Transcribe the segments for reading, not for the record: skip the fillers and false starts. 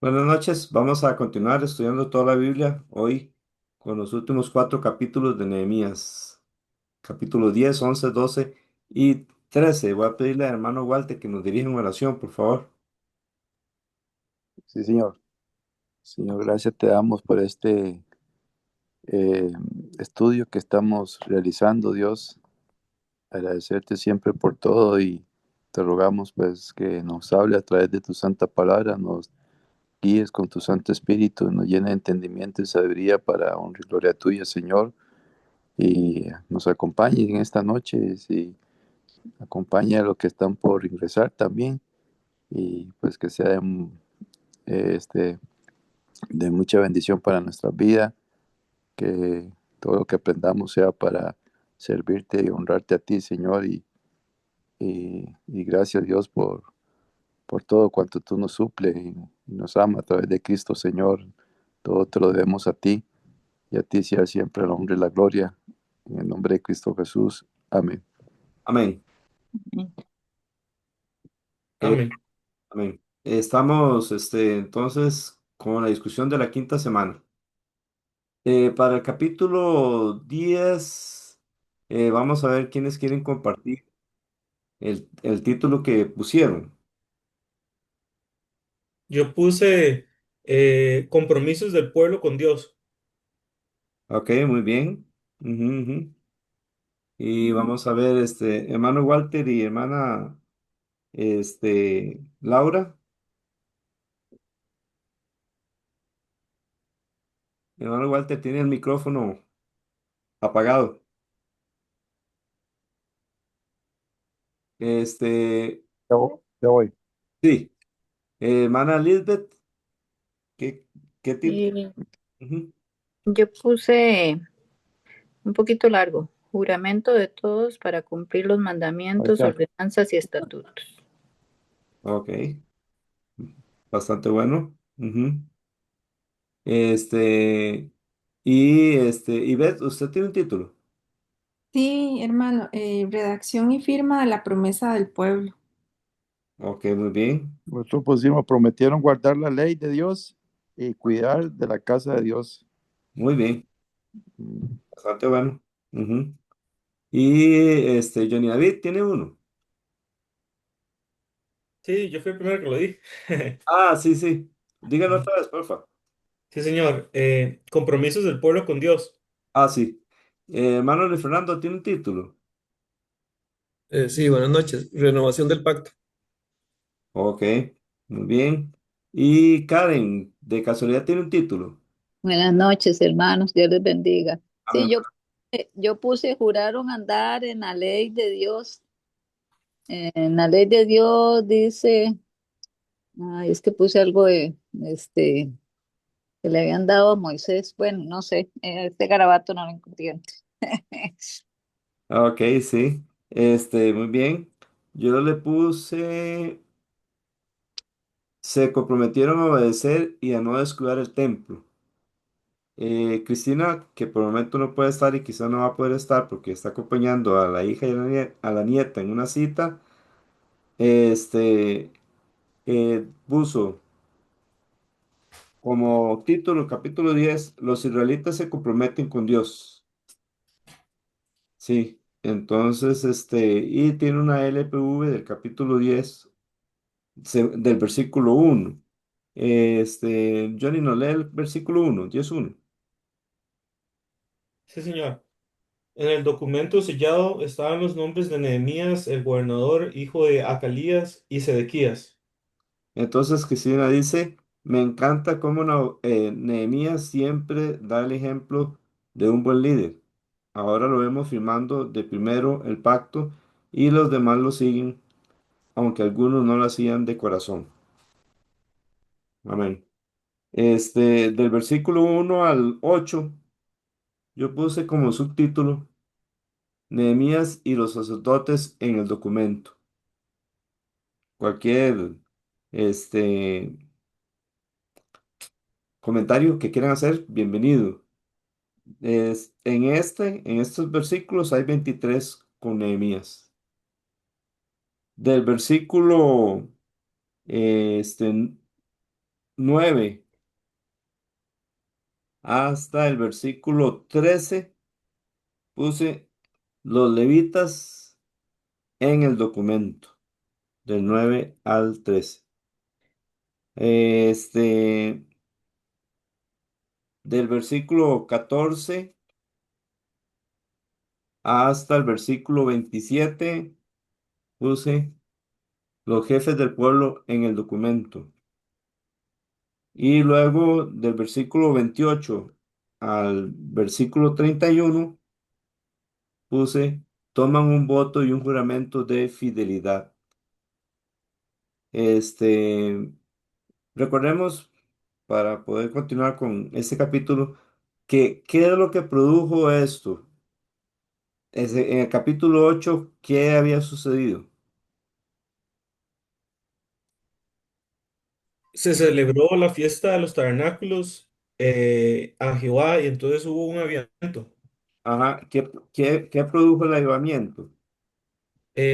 Buenas noches, vamos a continuar estudiando toda la Biblia hoy con los últimos cuatro capítulos de Nehemías, capítulo 10, 11, 12 y 13. Voy a pedirle al hermano Walter que nos dirija en oración, por favor. Sí, Señor. Señor, gracias te damos por este eh, estudio que estamos realizando, Dios. Agradecerte siempre por todo y te rogamos pues que nos hable a través de tu santa palabra, nos guíes con tu Santo Espíritu, nos llene de entendimiento y sabiduría para honra y gloria tuya, Señor, y nos acompañe en esta noche y acompañe a los que están por ingresar también y pues que sea este, de mucha bendición para nuestra vida, que todo lo que aprendamos sea para servirte y honrarte a ti, Señor, y gracias Dios por todo cuanto tú nos suples y nos ama a través de Cristo, Señor. Todo te lo debemos a ti y a ti sea siempre el honor y la gloria. En el nombre de Cristo Jesús. Amén. Amén. Eh, Amén. amén. Estamos entonces con la discusión de la quinta semana. Para el capítulo 10, vamos a ver quiénes quieren compartir el título que pusieron. Yo puse compromisos del pueblo con Dios. Ok, muy bien. Ujú, ujú. Y vamos a ver, hermano Walter y hermana, Laura. Hermano Walter tiene el micrófono apagado. Este, Ya voy. sí. Hermana Lisbeth, ¿qué, qué tipo? Y Ujú. yo puse un poquito largo, juramento de todos para cumplir los Ahí mandamientos, está. ordenanzas y estatutos. Ok, bastante bueno. Ujú. Este, y Beth, ¿usted tiene un título? Sí, hermano, redacción y firma de la promesa del pueblo. Ok, muy bien. Nosotros pusimos, prometieron guardar la ley de Dios y cuidar de la casa de Dios. Muy bien. Mm. Bastante bueno. Ujú. Y Johnny David tiene uno. Sí, yo fui el primero que lo di. Ah, sí, sí. Dígalo otra vez, porfa. Sí, señor. Compromisos del pueblo con Dios. Ah, sí. Hermano Luis Fernando tiene un título. Sí, buenas noches. Renovación del pacto. Ok, muy bien. Y Karen, de casualidad tiene un título. Buenas noches, hermanos, Dios les bendiga. Amén. Sí, yo puse, juraron andar en la ley de Dios. En la ley de Dios dice, ay, es que puse algo este, que le habían dado a Moisés. Bueno, no sé, este garabato no lo entiendo. Ok, sí. Muy bien. Yo le puse, se comprometieron a obedecer y a no descuidar el templo. Cristina, que por el momento no puede estar y quizá no va a poder estar porque está acompañando a la hija y a la nieta en una cita, este, puso como título, capítulo 10 los israelitas se comprometen con Dios. Sí, entonces, y tiene una LPV del capítulo 10 del versículo 1. Johnny, no lee el versículo 1, 10:1. Sí, señor. En el documento sellado estaban los nombres de Nehemías, el gobernador, hijo de Acalías, y Sedequías. Entonces Cristina dice, me encanta cómo Nehemías siempre da el ejemplo de un buen líder. Ahora lo vemos firmando de primero el pacto y los demás lo siguen, aunque algunos no lo hacían de corazón. Amén. Del versículo 1 al 8, yo puse como subtítulo Nehemías y los sacerdotes en el documento. Cualquier este, comentario que quieran hacer, bienvenido. En estos versículos hay 23 con Nehemías. Del versículo, este, 9 hasta el versículo 13 puse los levitas en el documento, del 9 al 13. Este, del versículo 14 hasta el versículo 27 puse los jefes del pueblo en el documento. Y luego del versículo 28 al versículo 31 puse, toman un voto y un juramento de fidelidad. Este, recordemos, para poder continuar con este capítulo, que qué es lo que produjo esto. En el capítulo 8, ¿qué había sucedido? Se celebró la fiesta de los tabernáculos a Jehová y entonces hubo un avivamiento, Ajá, ¿qué produjo el avivamiento?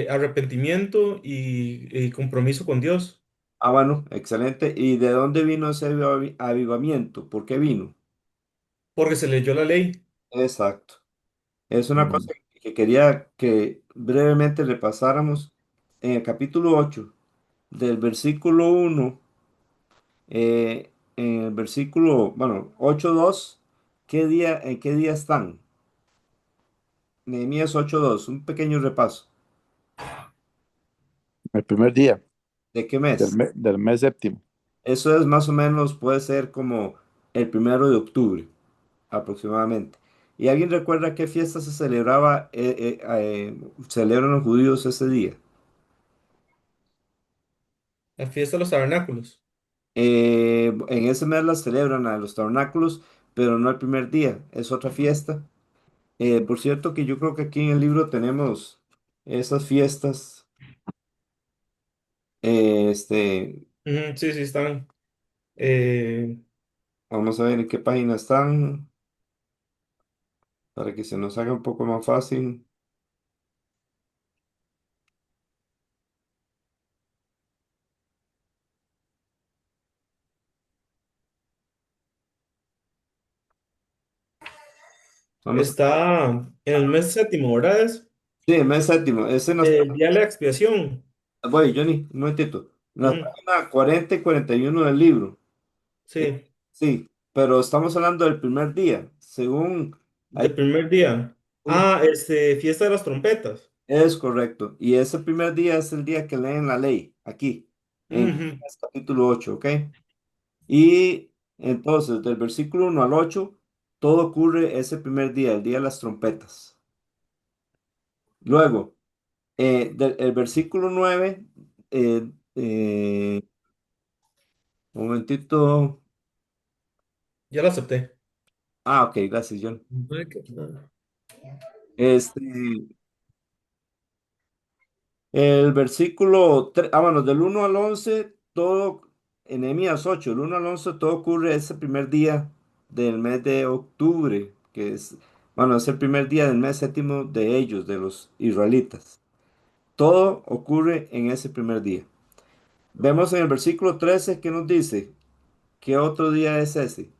arrepentimiento y compromiso con Dios, Ah, bueno, excelente. ¿Y de dónde vino ese avivamiento? ¿Por qué vino? porque se leyó la ley. Exacto. Es una Mm. cosa que quería que brevemente repasáramos. En el capítulo 8 del versículo 1, en el versículo, bueno, 8:2, ¿en qué día están? Nehemías 8:2, un pequeño repaso. El primer día ¿De qué mes? del mes séptimo. Eso es más o menos, puede ser como el 1 de octubre, aproximadamente. ¿Y alguien recuerda qué fiesta se celebraba, celebran los judíos ese día? La fiesta de los tabernáculos. En ese mes la celebran a los tabernáculos, pero no el primer día, es otra fiesta. Por cierto que yo creo que aquí en el libro tenemos esas fiestas. Este, Ujú, sí, sí, están. eh, vamos a ver en qué página están para que se nos haga un poco más fácil. Vamos, Está en el mes séptimo, ¿verdad? Es sí, el mes séptimo, ese no está. el día de la expiación. Voy, Johnny, un momentito. La Ujú, página 40 y 41 del libro. Eh, sí, sí, pero estamos hablando del primer día. Según hay del primer día. un. Ah, fiesta de las trompetas. Es correcto. Y ese primer día es el día que leen la ley, aquí, en Ujú. Nehemías capítulo 8, ¿ok? Y entonces, del versículo 1 al 8 todo ocurre ese primer día, el día de las trompetas. Luego, el versículo 9 un momentito. Ya lo acepté. Ah, ok, gracias, John. Ay, ah, Este, el versículo 3, bueno, del 1 al 11 todo, en Nehemías 8, del 1 al 11 todo ocurre ese primer día del mes de octubre, que es, bueno, es el primer día del mes séptimo de ellos, de los israelitas. Todo ocurre en ese primer día. Vemos en el versículo 13 que nos dice, ¿qué otro día es ese?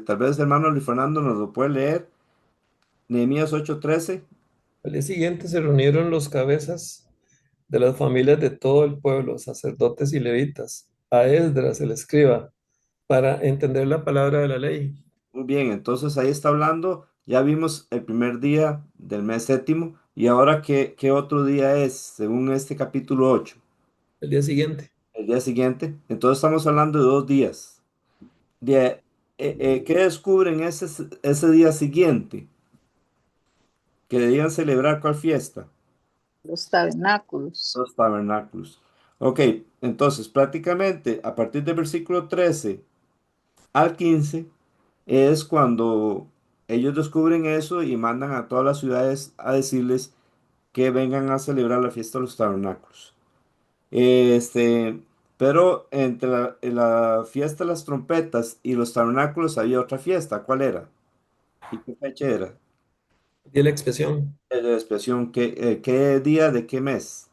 Tal vez el hermano Luis Fernando nos lo puede leer. Nehemías 8:13. Al día siguiente se reunieron los cabezas de las familias de todo el pueblo, sacerdotes y levitas, a Esdras el escriba, para entender la palabra de la ley. Muy bien, entonces ahí está hablando, ya vimos el primer día del mes séptimo y ahora qué otro día es, según este capítulo 8, El día siguiente, el día siguiente. Entonces estamos hablando de 2 días. De, ¿Qué descubren ese día siguiente? Que debían celebrar cuál fiesta, Los tabernáculos. los tabernáculos. Ok, entonces prácticamente a partir del versículo 13 al 15 es cuando ellos descubren eso y mandan a todas las ciudades a decirles que vengan a celebrar la fiesta de los tabernáculos. Este, pero entre la fiesta de las trompetas y los tabernáculos había otra fiesta. ¿Cuál era? ¿Y qué fecha era? el día de la expiación, El de la expiación. ¿Qué día de qué mes?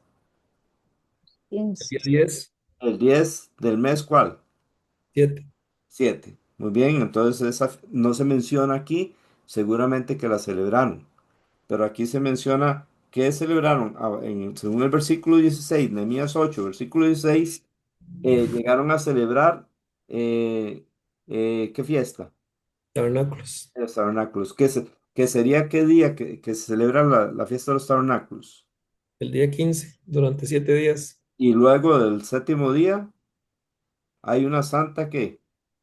El 15. día 10, El 10 del mes, ¿cuál? 7. 7. Muy bien, entonces esa no se menciona aquí, seguramente que la celebraron, pero aquí se menciona que celebraron, según el versículo 16, Nehemías 8, versículo 16, llegaron a celebrar, ¿qué fiesta? Tabernáculos. Los tabernáculos. ¿Qué sería qué día que se celebra la fiesta de los tabernáculos? El día 15, durante 7 días. Y luego del séptimo día hay una santa que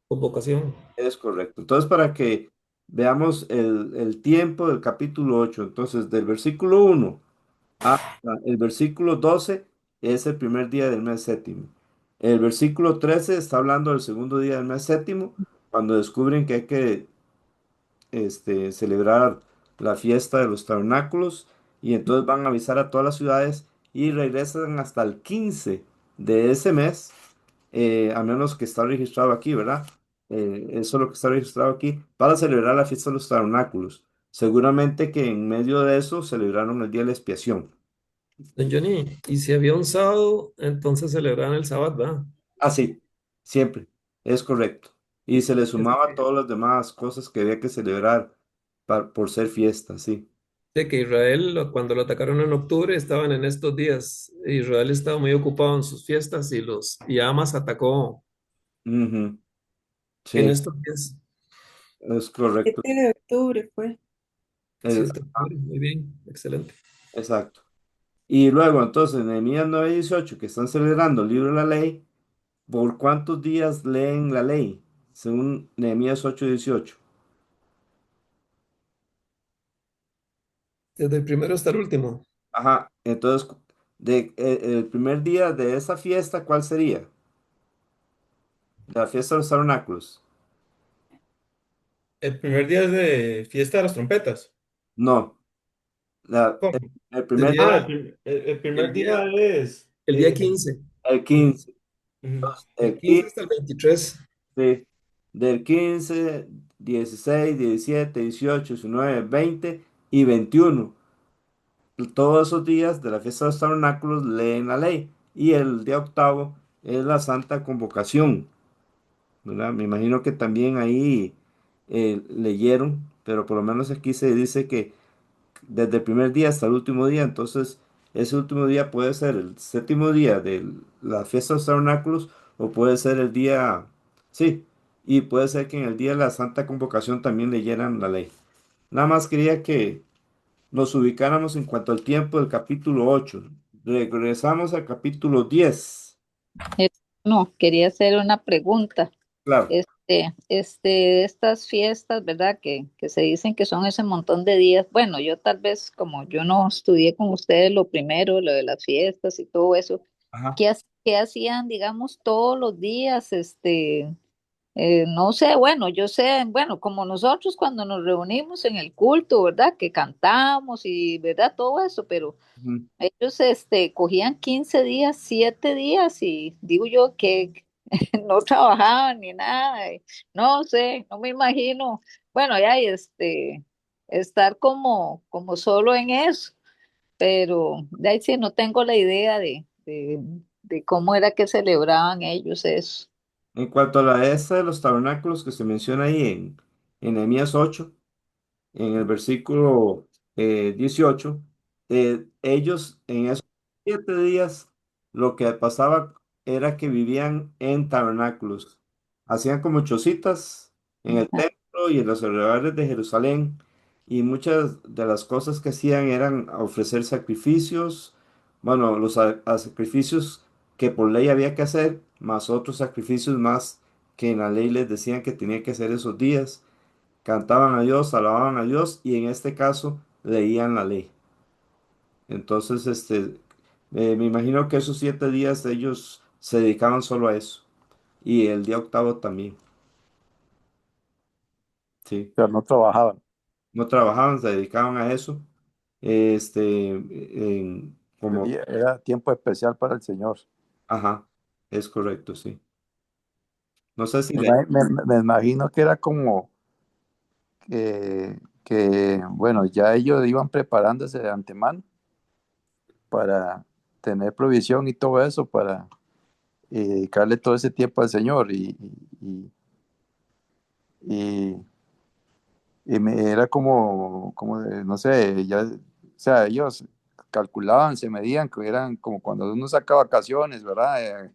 Convocación. es correcto. Entonces, para que veamos el tiempo del capítulo 8, entonces del versículo 1 hasta el versículo 12 es el primer día del mes séptimo. El versículo 13 está hablando del segundo día del mes séptimo, cuando descubren que hay que celebrar la fiesta de los tabernáculos y entonces van a avisar a todas las ciudades y regresan hasta el 15 de ese mes, a menos que está registrado aquí, ¿verdad? Eso es lo que está registrado aquí, para celebrar la fiesta de los tabernáculos. Seguramente que en medio de eso celebraron el día de la expiación. Don Johnny, y si había un sábado, entonces celebraban el sábado, ¿verdad? Ah, sí, siempre, es correcto. Y se le Es sumaba que todas las demás cosas que había que celebrar por ser fiesta, sí. de que Israel, cuando lo atacaron en octubre, estaban en estos días. Israel estaba muy ocupado en sus fiestas y Hamas atacó Ujú, en sí, estos días. es correcto. 7 de octubre fue. Sí, El- está muy bien, excelente. exacto. Y luego, entonces, en Nehemías 9:18, que están celebrando el libro de la ley, ¿por cuántos días leen la ley? Según Nehemías 8:18. Desde el primero hasta el último. Ajá, entonces, el primer día de esa fiesta, ¿cuál sería? De la fiesta de los tabernáculos. El primer día es de fiesta de las trompetas. No, ¿Cómo? el El primer día, día, El primer el día día, es el día 15. el ujú, 15. ujú. Del El 15 hasta el 23. Sí, del 15, 16, 17, 18, 19, 20 y 21. Todos esos días de la fiesta de los tabernáculos leen la ley. Y el día octavo es la santa convocación, ¿verdad? Me imagino que también ahí leyeron, pero por lo menos aquí se dice que desde el primer día hasta el último día, entonces ese último día puede ser el séptimo día de la fiesta de los tabernáculos o puede ser el día, sí, y puede ser que en el día de la Santa Convocación también leyeran la ley. Nada más quería que nos ubicáramos en cuanto al tiempo del capítulo 8. Regresamos al capítulo 10. No, quería hacer una pregunta. Claro. Estas fiestas, ¿verdad? Que se dicen que son ese montón de días. Bueno, yo tal vez, como yo no estudié con ustedes lo primero, lo de las fiestas y todo eso, Ajá. ¿qué hacían, digamos, todos los días? No sé, bueno, yo sé, bueno, como nosotros cuando nos reunimos en el culto, ¿verdad? Que cantamos y, ¿verdad? Todo eso, pero Ujú, ellos, cogían 15 días, 7 días y digo yo que no trabajaban ni nada, no sé, no me imagino, bueno, ya, estar como solo en eso, pero de ahí sí no tengo la idea de cómo era que celebraban ellos eso. en cuanto a la esta de los tabernáculos que se menciona ahí en Nehemías 8, en el versículo 18, ellos en esos 7 días lo que pasaba era que vivían en tabernáculos, hacían como chocitas en el templo y en los alrededores de Jerusalén, y muchas de las cosas que hacían eran ofrecer sacrificios, bueno, a sacrificios que por ley había que hacer, más otros sacrificios más que en la ley les decían que tenía que hacer esos días, cantaban a Dios, alababan a Dios y en este caso leían la ley. Entonces, me imagino que esos 7 días ellos se dedicaban solo a eso y el día octavo también, sí. Pero no trabajaban. No trabajaban, se dedicaban a eso, como, Era tiempo especial para el Señor. ajá, es correcto, sí. No sé si Me, le, ima- me imagino que era como bueno, ya ellos iban preparándose de antemano para, tener provisión y todo eso para dedicarle todo ese tiempo al Señor. Y, era como no sé, ya, o sea, ellos calculaban, se medían, que eran como cuando uno saca vacaciones, ¿verdad?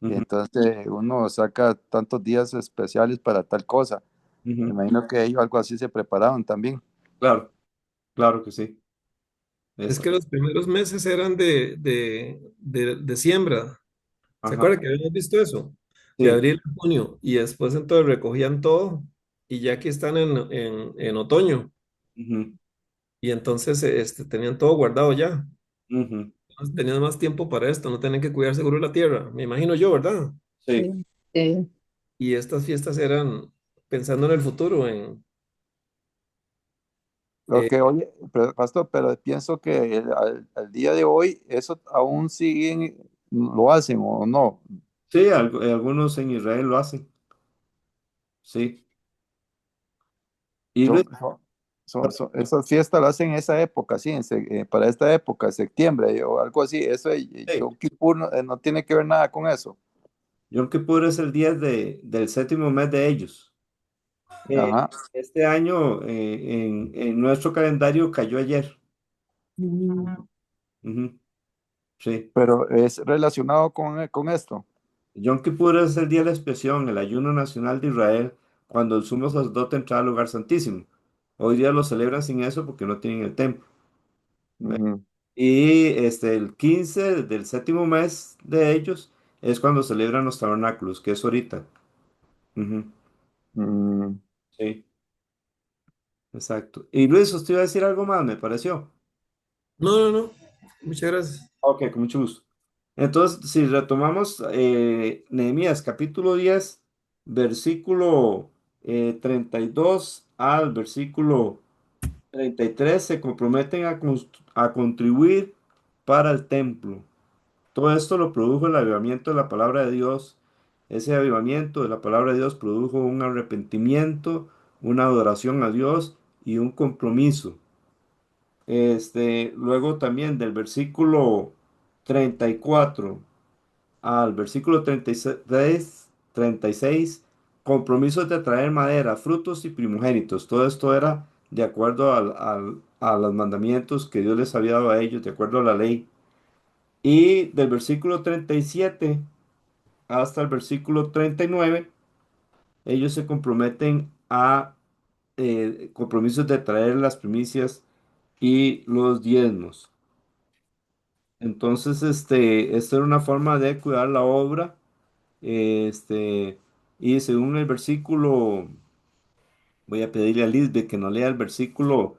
Y Ujú, entonces uno saca tantos días especiales para tal cosa. Me ujú. imagino que ellos algo así se preparaban también. Claro, claro que sí. Es que Exacto. los primeros meses eran de siembra. ¿Se Ajá, acuerdan que habíamos visto eso? De sí. abril a junio. Y después entonces recogían todo y ya que están en otoño. Ujú, Y entonces tenían todo guardado ya. ujú, Tenían más tiempo para esto, no tenían que cuidar seguro la tierra. Me imagino yo, ¿verdad? sí. Sí, sí. Y estas fiestas eran pensando en el futuro, Lo que, oye, pastor, pero pienso que al día de hoy eso aún siguen, lo hacen o no. Sí, algunos en Israel lo hacen. Sí. Y Luis, Son, esas fiestas las hacen en esa época, sí, para esta época, septiembre o algo así. Eso, sí, Yom Kippur no tiene que ver nada con eso. Yom Kippur es el día del séptimo mes de ellos. Eh, Ajá. este año en nuestro calendario cayó ayer. Ujú, sí. Pero es relacionado con esto. Yom Kippur es el día de la expiación, el ayuno nacional de Israel, cuando el sumo sacerdote entra al lugar santísimo. Hoy día lo celebran sin eso porque no tienen el templo. Ujú, Y el 15 del séptimo mes de ellos es cuando celebran los tabernáculos, que es ahorita. Ujú, mm. sí, exacto. Y Luis, usted iba a decir algo más, me pareció. no, no, no. Muchas gracias. Ok, con mucho gusto. Entonces, si retomamos Nehemías capítulo 10 versículo 32 al versículo 33 se comprometen a contribuir para el templo. Todo esto lo produjo el avivamiento de la palabra de Dios. Ese avivamiento de la palabra de Dios produjo un arrepentimiento, una adoración a Dios y un compromiso. Luego también del versículo 34 al versículo 36 compromisos de traer madera, frutos y primogénitos. Todo esto era de acuerdo a los mandamientos que Dios les había dado a ellos, de acuerdo a la ley. Y del versículo 37 hasta el versículo 39 ellos se comprometen a compromisos de traer las primicias y los diezmos. Entonces, esta era una forma de cuidar la obra. Este, y según el versículo, voy a pedirle a Lisbeth que nos lea el versículo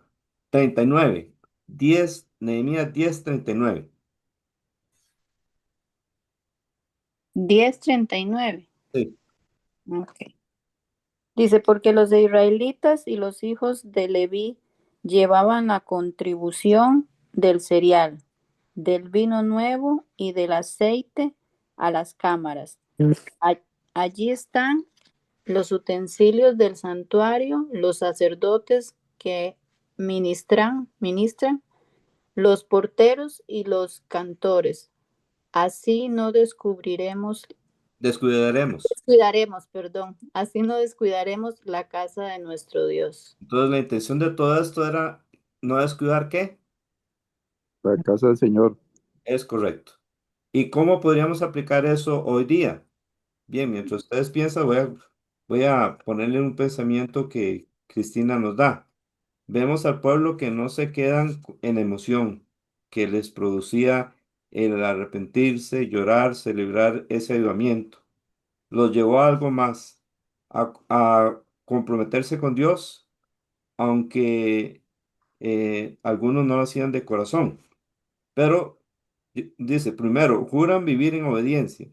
39, 10 Nehemías 10:39. 10:39. Sí, Ok. Dice, porque los de israelitas y los hijos de Leví llevaban la contribución del cereal, del vino nuevo y del aceite a las cámaras. A- Allí están los utensilios del santuario, los sacerdotes que ministran, los porteros y los cantores. Así no descuidaremos. así no descuidaremos la casa de nuestro Dios. Entonces, la intención de todo esto era no descuidar qué La casa del Señor. es correcto. ¿Y cómo podríamos aplicar eso hoy día? Bien, mientras ustedes piensan, voy a ponerle un pensamiento que Cristina nos da. Vemos al pueblo que no se quedan en emoción, que les producía el arrepentirse, llorar, celebrar ese avivamiento. Los llevó a algo más, a comprometerse con Dios, aunque algunos no lo hacían de corazón. Pero dice, primero, juran vivir en obediencia.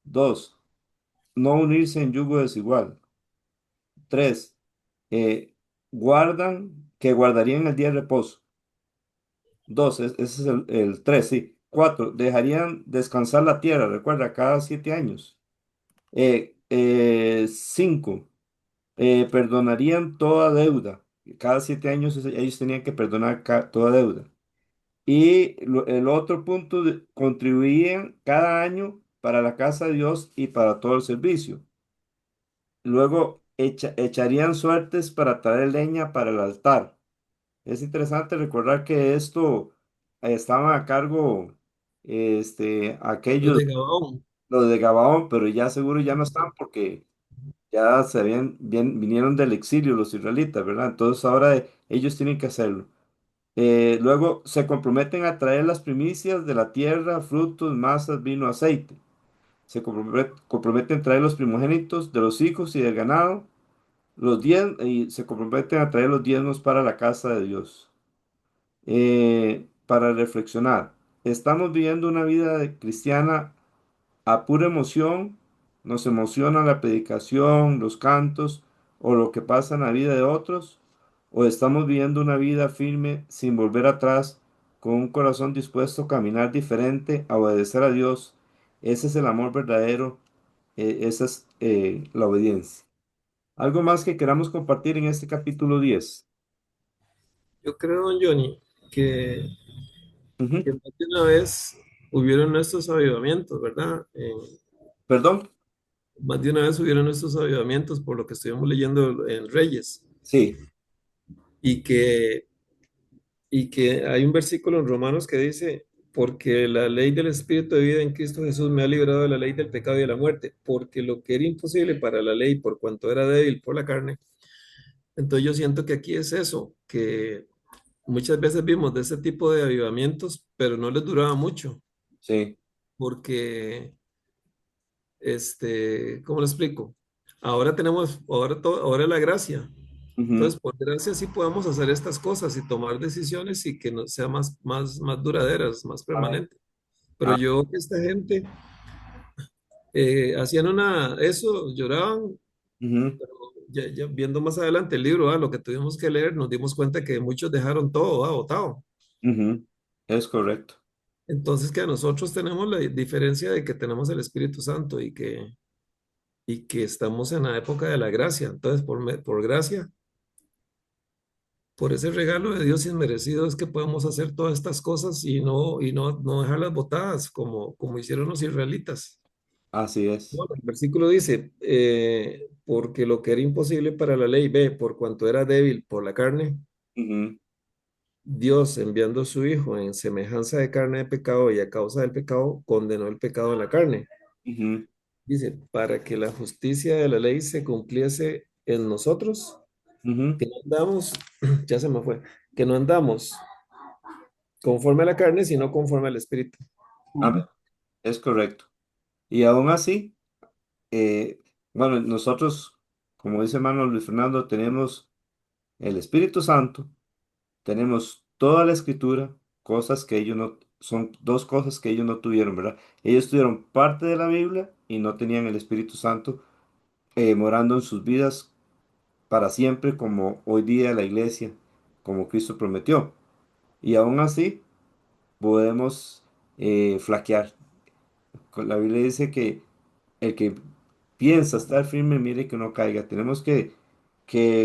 Dos, no unirse en yugo desigual. Tres, que guardarían el día de reposo. Dos, ese es el tres, sí. Cuatro, dejarían descansar la tierra, recuerda, cada 7 años. Cinco, perdonarían toda deuda. Cada 7 años ellos tenían que perdonar toda deuda. Y el otro punto, contribuían cada año para la casa de Dios y para todo el servicio. Luego echarían suertes para traer leña para el altar. Es interesante recordar que esto estaban a cargo Los aquellos, de Gabaón. los de Gabaón, pero ya seguro ya no están porque ya vinieron del exilio los israelitas, ¿verdad? Entonces ahora ellos tienen que hacerlo. Luego se comprometen a traer las primicias de la tierra, frutos, masas, vino, aceite. Se comprometen a traer los primogénitos de los hijos y del ganado, y se comprometen a traer los diezmos para la casa de Dios. Para reflexionar, ¿estamos viviendo una vida cristiana a pura emoción? ¿Nos emociona la predicación, los cantos o lo que pasa en la vida de otros? ¿O estamos viviendo una vida firme sin volver atrás, con un corazón dispuesto a caminar diferente, a obedecer a Dios? Ese es el amor verdadero, esa es la obediencia. ¿Algo más que queramos compartir en este capítulo 10? Yo creo, don Johnny, que, Ujú. que más de una vez hubieron estos avivamientos, ¿verdad? ¿Perdón? Más de una vez hubieron estos avivamientos por lo que estuvimos leyendo en Reyes. Sí. Y que, y que hay un versículo en Romanos que dice, porque la ley del Espíritu de vida en Cristo Jesús me ha librado de la ley del pecado y de la muerte, porque lo que era imposible para la ley por cuanto era débil por la carne. Entonces yo siento que aquí es eso, que muchas veces vimos de ese tipo de avivamientos, pero no les duraba mucho, Sí. porque, ¿cómo lo explico? Ahora tenemos, ahora todo, ahora la gracia. Ujú. Entonces, por gracia sí podemos hacer estas cosas y tomar decisiones y que no sean más duraderas, más Amén. permanentes. Pero Ah, yo veo que esta gente hacían eso, lloraban, ujú, pero ya viendo más adelante el libro, lo que tuvimos que leer, nos dimos cuenta que muchos dejaron todo, botado. ujú. Es correcto. Entonces, que nosotros tenemos la diferencia de que tenemos el Espíritu Santo y que estamos en la época de la gracia. Entonces, por gracia, por ese regalo de Dios inmerecido es que podemos hacer todas estas cosas y no dejarlas botadas como hicieron los israelitas. Así es. Bueno, el versículo dice, porque lo que era imposible para la ley, ve, por cuanto era débil por la carne, Ujú, Dios enviando a su Hijo en semejanza de carne de pecado y a causa del pecado, condenó el pecado en la carne. ujú, Dice, para que la justicia de la ley se cumpliese en nosotros, ujú. que no andamos, ya se me fue, que no andamos conforme a la carne, sino conforme al Espíritu. Amén. Es correcto. Y aún así, eh, bueno, nosotros, como dice hermano Luis Fernando, tenemos el Espíritu Santo, tenemos toda la Escritura, cosas que ellos no, son dos cosas que ellos no tuvieron, ¿verdad? Ellos tuvieron parte de la Biblia y no tenían el Espíritu Santo morando en sus vidas para siempre, como hoy día la iglesia, como Cristo prometió. Y aún así podemos flaquear. La Biblia dice que el que piensa estar firme, mire que no caiga. Tenemos que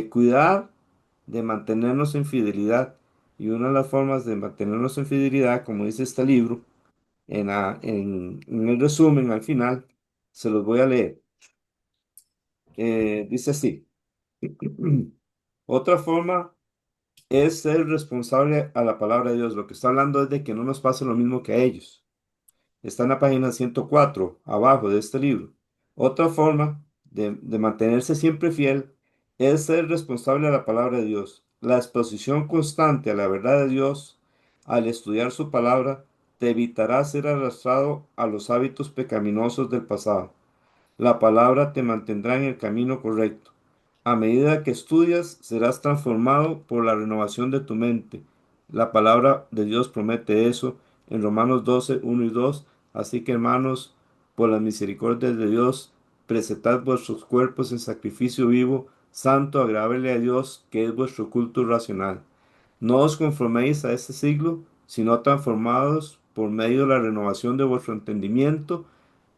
cuidar de mantenernos en fidelidad. Y una de las formas de mantenernos en fidelidad, como dice este libro, en el resumen al final, se los voy a leer. Dice así. Otra forma es ser responsable a la palabra de Dios. Lo que está hablando es de que no nos pase lo mismo que a ellos. Está en la página 104 abajo de este libro. Otra forma de mantenerse siempre fiel es ser responsable a la palabra de Dios. La exposición constante a la verdad de Dios, al estudiar su palabra, te evitará ser arrastrado a los hábitos pecaminosos del pasado. La palabra te mantendrá en el camino correcto. A medida que estudias, serás transformado por la renovación de tu mente. La palabra de Dios promete eso en Romanos 12, 1 y 2. Así que, hermanos, por las misericordias de Dios, presentad vuestros cuerpos en sacrificio vivo, santo, agradable a Dios, que es vuestro culto racional. No os conforméis a este siglo, sino transformados por medio de la renovación de vuestro entendimiento,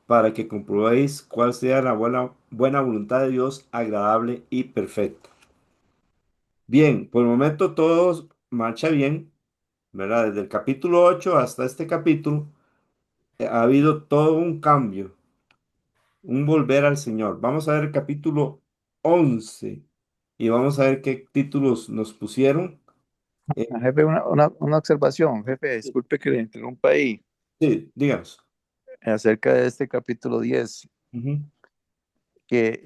para que comprobéis cuál sea la buena voluntad de Dios, agradable y perfecta. Bien, por el momento todo marcha bien. ¿verdad? Desde el capítulo 8 hasta este capítulo ha habido todo un cambio, un volver al Señor. Vamos a ver el capítulo 11 y vamos a ver qué títulos nos pusieron. Jefe, una observación, jefe, disculpe que le interrumpa ahí, Sí, díganos. acerca de este capítulo 10 Ujú, que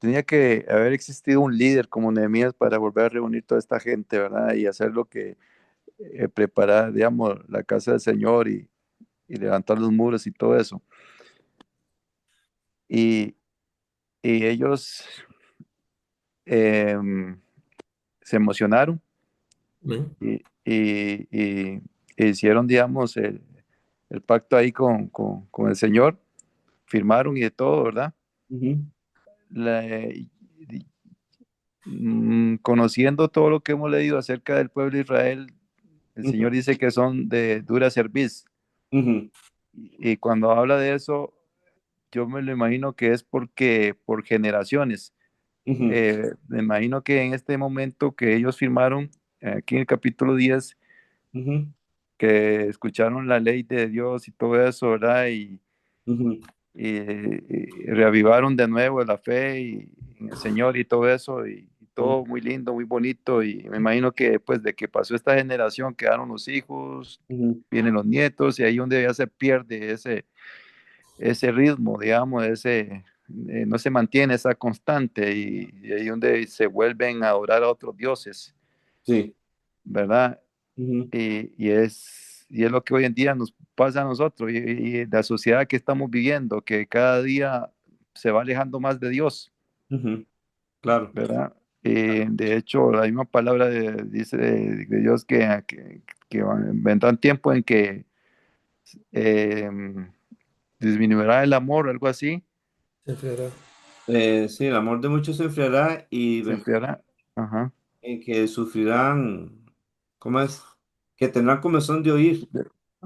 tenía que haber existido un líder como Nehemías para volver a reunir toda esta gente, ¿verdad? Y hacer lo que, preparar, digamos, la casa del Señor y levantar los muros y todo eso. Y, y ellos em, se emocionaron Amén. e hicieron, digamos, el pacto ahí con el Señor, firmaron y de todo, ¿verdad? ujú, La- conociendo todo lo que hemos leído acerca del pueblo de Israel, el ujú, Señor dice que son de dura cerviz. ujú, Y cuando habla de eso, yo me lo imagino que es porque por generaciones. ujú, Me imagino que en este momento que ellos firmaron, aquí en el capítulo 10 ujú, que escucharon la ley de Dios y todo eso, ¿verdad? ujú, Y reavivaron de nuevo la fe en el Señor y todo eso, y ujú, todo muy lindo, muy bonito, y me imagino que después de que pasó esta generación, quedaron los hijos, ujú, vienen los nietos, y ahí donde ya se pierde ese ritmo, digamos, no se mantiene esa constante, y ahí donde se vuelven a adorar a otros dioses, sí, ¿verdad? ujú, Y es lo que hoy en día nos pasa a nosotros y la sociedad que estamos viviendo, que cada día se va alejando más de Dios, ujú, claro. ¿verdad? De hecho, la misma palabra dice de Dios que vendrán tiempos en que eh, disminuirá el amor, algo así, Se enfriará. Sí, el amor de muchos se enfriará y se enfriará. Ajá. en que sufrirán, ¿cómo es? Que tendrán comezón de oír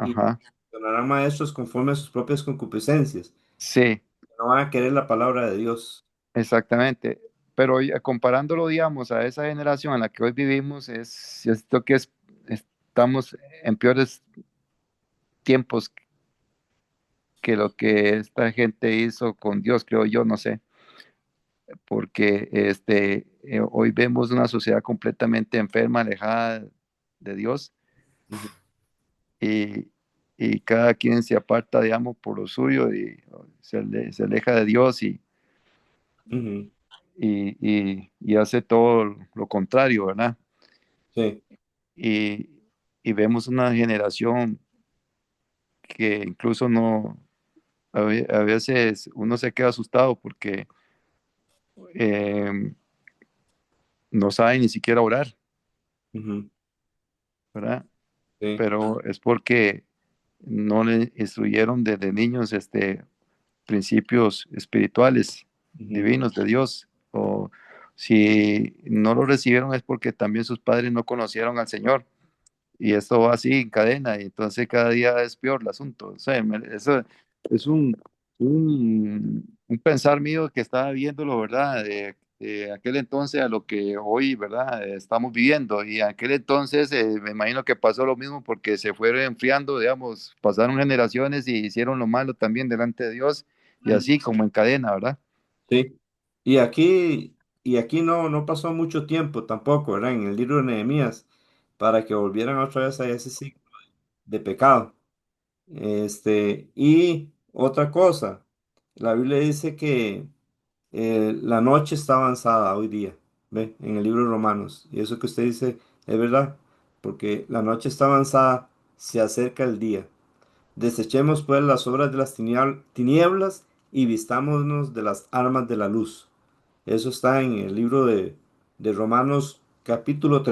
y Ajá. tornarán maestros conforme a sus propias concupiscencias. Sí, No van a querer la palabra de Dios. exactamente. Pero comparándolo, digamos, a esa generación en la que hoy vivimos, es esto que estamos en peores tiempos que lo que esta gente hizo con Dios, creo yo, no sé, porque hoy vemos una sociedad completamente enferma, alejada de Dios, Ujú, y, y cada quien se aparta, digamos, por lo suyo y se aleja de Dios ujú, y hace todo lo contrario, ¿verdad? sí, Y, y vemos una generación que incluso no, a veces uno se queda asustado porque eh, no sabe ni siquiera orar, ujú, ¿verdad? sí, Pero es porque no le instruyeron desde niños principios espirituales, ujú, divinos de Dios. O si no lo recibieron es porque también sus padres no conocieron al Señor. Y esto va así en cadena, y entonces cada día es peor el asunto. O sea, eso es un pensar mío que estaba viéndolo, ¿verdad? De aquel entonces a lo que hoy, ¿verdad? Estamos viviendo. Y aquel entonces me imagino que pasó lo mismo porque se fueron enfriando, digamos, pasaron generaciones y hicieron lo malo también delante de Dios, y así como en cadena, ¿verdad? sí. Y aquí no pasó mucho tiempo tampoco, ¿verdad? En el libro de Nehemías, para que volvieran otra vez a ese ciclo de pecado. Y otra cosa, la Biblia dice que la noche está avanzada hoy día, ¿ve? En el libro de Romanos. Y eso que usted dice es verdad, porque la noche está avanzada, se acerca el día. Desechemos pues las obras de las tinieblas y vistámonos de las armas de la luz. Eso está en el libro de Romanos capítulo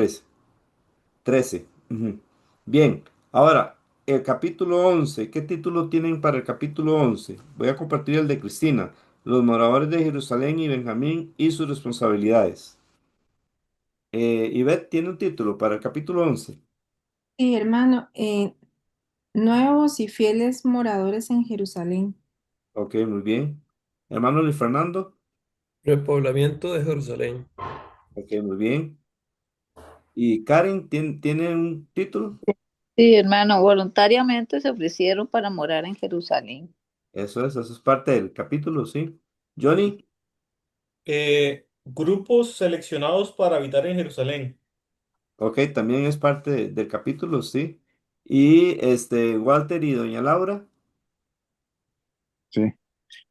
13. Ujú. Bien, ahora el capítulo 11. ¿Qué título tienen para el capítulo 11? Voy a compartir el de Cristina. Los moradores de Jerusalén y Benjamín y sus responsabilidades. Ivette tiene un título para el capítulo 11. Sí, hermano, nuevos y fieles moradores en Jerusalén. Ok, muy bien. Hermano Luis Fernando. Repoblamiento de Jerusalén. Ok, muy bien. ¿Y Karen tiene un título? Sí, hermano, voluntariamente se ofrecieron para morar en Jerusalén. Eso es parte del capítulo, sí. Johnny, Grupos seleccionados para habitar en Jerusalén. ok, también es parte del capítulo, sí. Y Walter y doña Laura, Sí,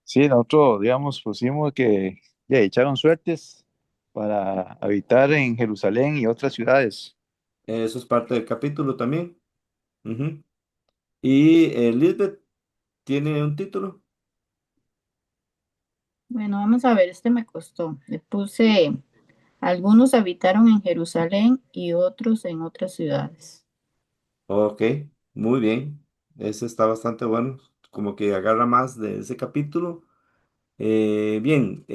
sí, nosotros, digamos, pusimos que ya echaron suertes para habitar en Jerusalén y otras ciudades. eso es parte del capítulo también. Ujú. Y Lisbeth tiene un título. Bueno, vamos a ver, este me costó. Le puse, algunos habitaron en Jerusalén y otros en otras ciudades. Ok, muy bien. Ese está bastante bueno. Como que agarra más de ese capítulo. Bien,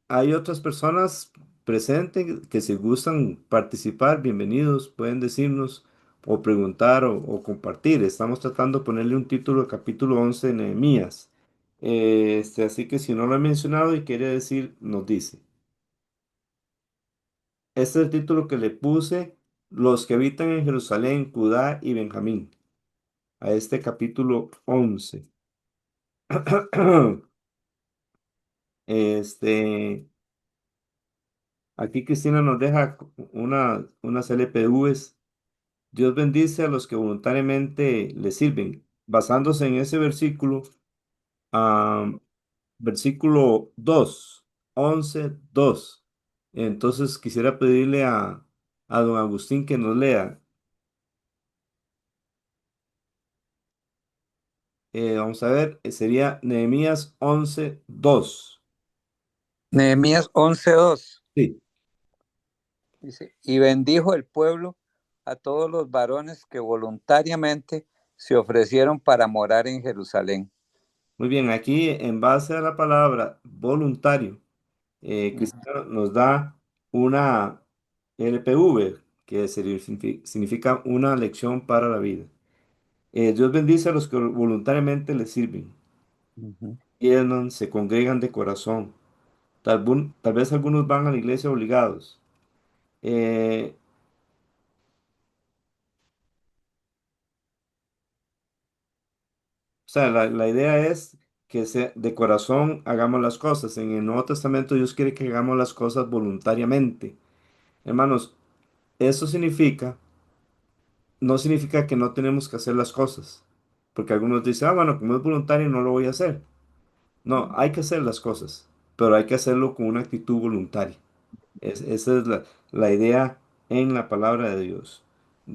hay otras personas presentes que si gustan participar, bienvenidos, pueden decirnos o preguntar o compartir. Estamos tratando de ponerle un título al capítulo 11 de Nehemías. Así que si no lo he mencionado y quiere decir, nos dice. Este es el título que le puse, los que habitan en Jerusalén, Judá y Benjamín, a este capítulo 11. Este, Aquí Cristina nos deja unas LPVs. Dios bendice a los que voluntariamente le sirven. Basándose en ese versículo, ah, versículo 2, 11, 2. Entonces quisiera pedirle a don Agustín que nos lea. Vamos a ver, sería Nehemías 11, 2. Nehemías 11:2 Sí, dice, y bendijo el pueblo a todos los varones que voluntariamente se ofrecieron para morar en Jerusalén. muy bien. Aquí en base a la palabra voluntario. Cristina nos da una LPV, que significa una lección para la vida. Dios bendice a los que voluntariamente le sirven, Ujú. llenan, se congregan de corazón. Tal vez algunos van a la iglesia obligados. Eh, o sea, la idea es que de corazón hagamos las cosas. En el Nuevo Testamento Dios quiere que hagamos las cosas voluntariamente. Hermanos, eso significa no significa que no tenemos que hacer las cosas, porque algunos dicen, ah, bueno, como es voluntario no lo voy a hacer. No, hay que hacer las cosas, pero hay que hacerlo con una actitud voluntaria. Esa es la idea en la palabra de Dios.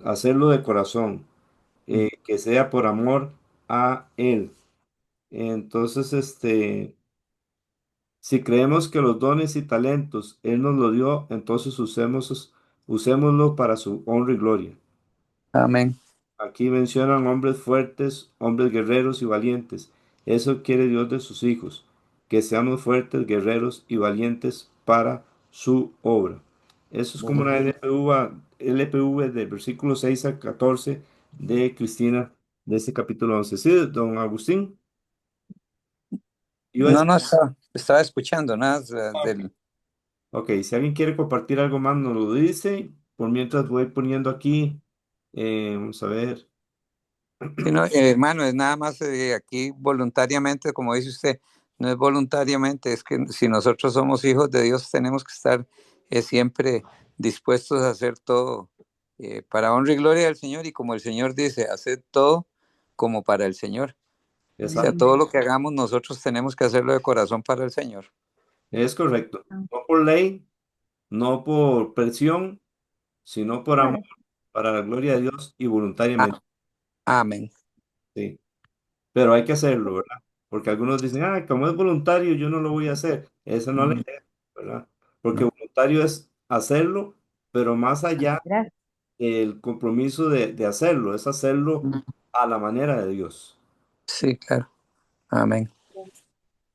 Hacerlo de corazón, que sea por amor a Él. Entonces, si creemos que los dones y talentos Él nos lo dio, entonces usémoslo para su honra y gloria. Amén. Aquí mencionan hombres fuertes, hombres guerreros y valientes. Eso quiere Dios de sus hijos, que seamos fuertes, guerreros y valientes para su obra. Eso es como una LPV del versículo 6 al 14 de Cristina, de este capítulo 11. Sí, don Agustín. Iba a No, decir- no, estaba escuchando nada del... ok, si alguien quiere compartir algo más, nos lo dice. Por mientras voy poniendo aquí, vamos a ver. Sí, no, hermano, es nada más aquí voluntariamente, como dice usted, no es voluntariamente, es que si nosotros somos hijos de Dios, tenemos que estar siempre dispuestos a hacer todo para honra y gloria del Señor, y como el Señor dice, hacer todo como para el Señor. O sea, Exacto. todo lo que hagamos nosotros tenemos que hacerlo de corazón para el Señor. Es correcto. No por ley, no por presión, sino por amor, para la gloria de Dios y voluntariamente, Ah, amén. sí. Pero hay que hacerlo, ¿verdad? Porque algunos dicen, ah, como es voluntario, yo no lo voy a hacer. Esa no es la Ujú. idea, ¿verdad? Porque No, voluntario es hacerlo, pero más allá Gracias. el compromiso de hacerlo, es hacerlo mm, a la manera de Dios, sí, claro. Amén.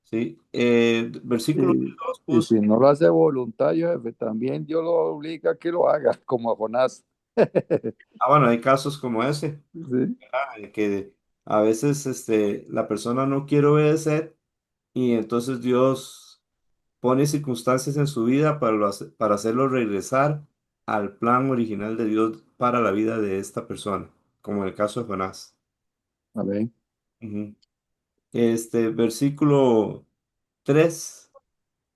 ¿sí? Versículo Y, 2 y puso, si no lo hace voluntario, jefe, también Dios lo obliga a que lo haga, como a Jonás. ah, bueno, hay casos como ese, Sí. que a veces la persona no quiere obedecer y entonces Dios pone circunstancias en su vida para hacerlo regresar al plan original de Dios para la vida de esta persona, como en el caso de Jonás. Amén. Ujú. Versículo 3,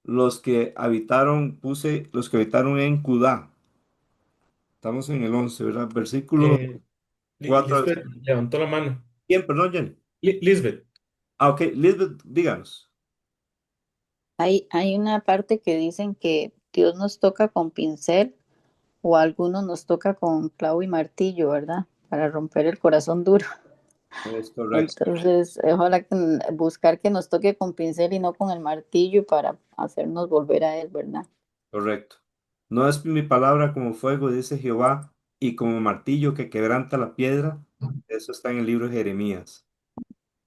los que habitaron en Judá. Estamos en el 11, ¿verdad? Versículo Eh, 4. Lisbeth levantó la mano. ¿Quién? Perdón, Jenny. Lisbeth. Ah, ok. Lisbeth, díganos. Hay una parte que dicen que Dios nos toca con pincel o a algunos nos toca con clavo y martillo, ¿verdad? Para romper el corazón duro. Es correcto, Entonces, ojalá buscar que nos toque con pincel y no con el martillo para hacernos volver a Él, ¿verdad? correcto. No es mi palabra como fuego, dice Jehová, y como martillo que quebranta la piedra. Eso está en el libro de Jeremías.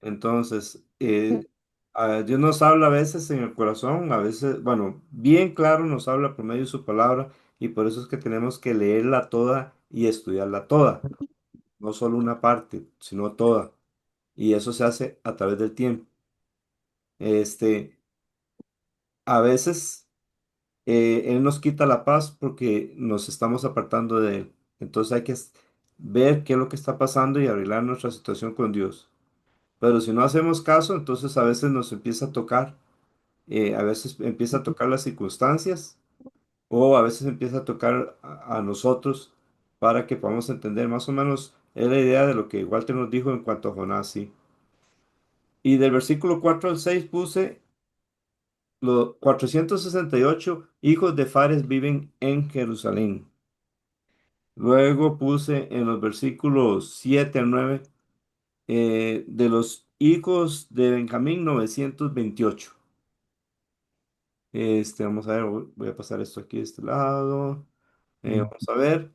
Entonces, Dios nos habla a veces en el corazón, a veces, bueno, bien claro nos habla por medio de su palabra, y por eso es que tenemos que leerla toda y estudiarla toda, no solo una parte, sino toda. Y eso se hace a través del tiempo. Este, a veces Él nos quita la paz porque nos estamos apartando de Él. Entonces hay que ver qué es lo que está pasando y arreglar nuestra situación con Dios. Pero si no hacemos caso, entonces a veces nos empieza a tocar, a veces empieza a tocar las circunstancias o a veces empieza a tocar a nosotros para que podamos entender más o menos es la idea de lo que Walter nos dijo en cuanto a Jonás, sí. Y del versículo 4 al 6 puse: los 468 hijos de Fares viven en Jerusalén. Luego puse en los versículos 7 al 9, de los hijos de Benjamín, 928. Vamos a ver, voy a pasar esto aquí de este lado. Vamos a ver,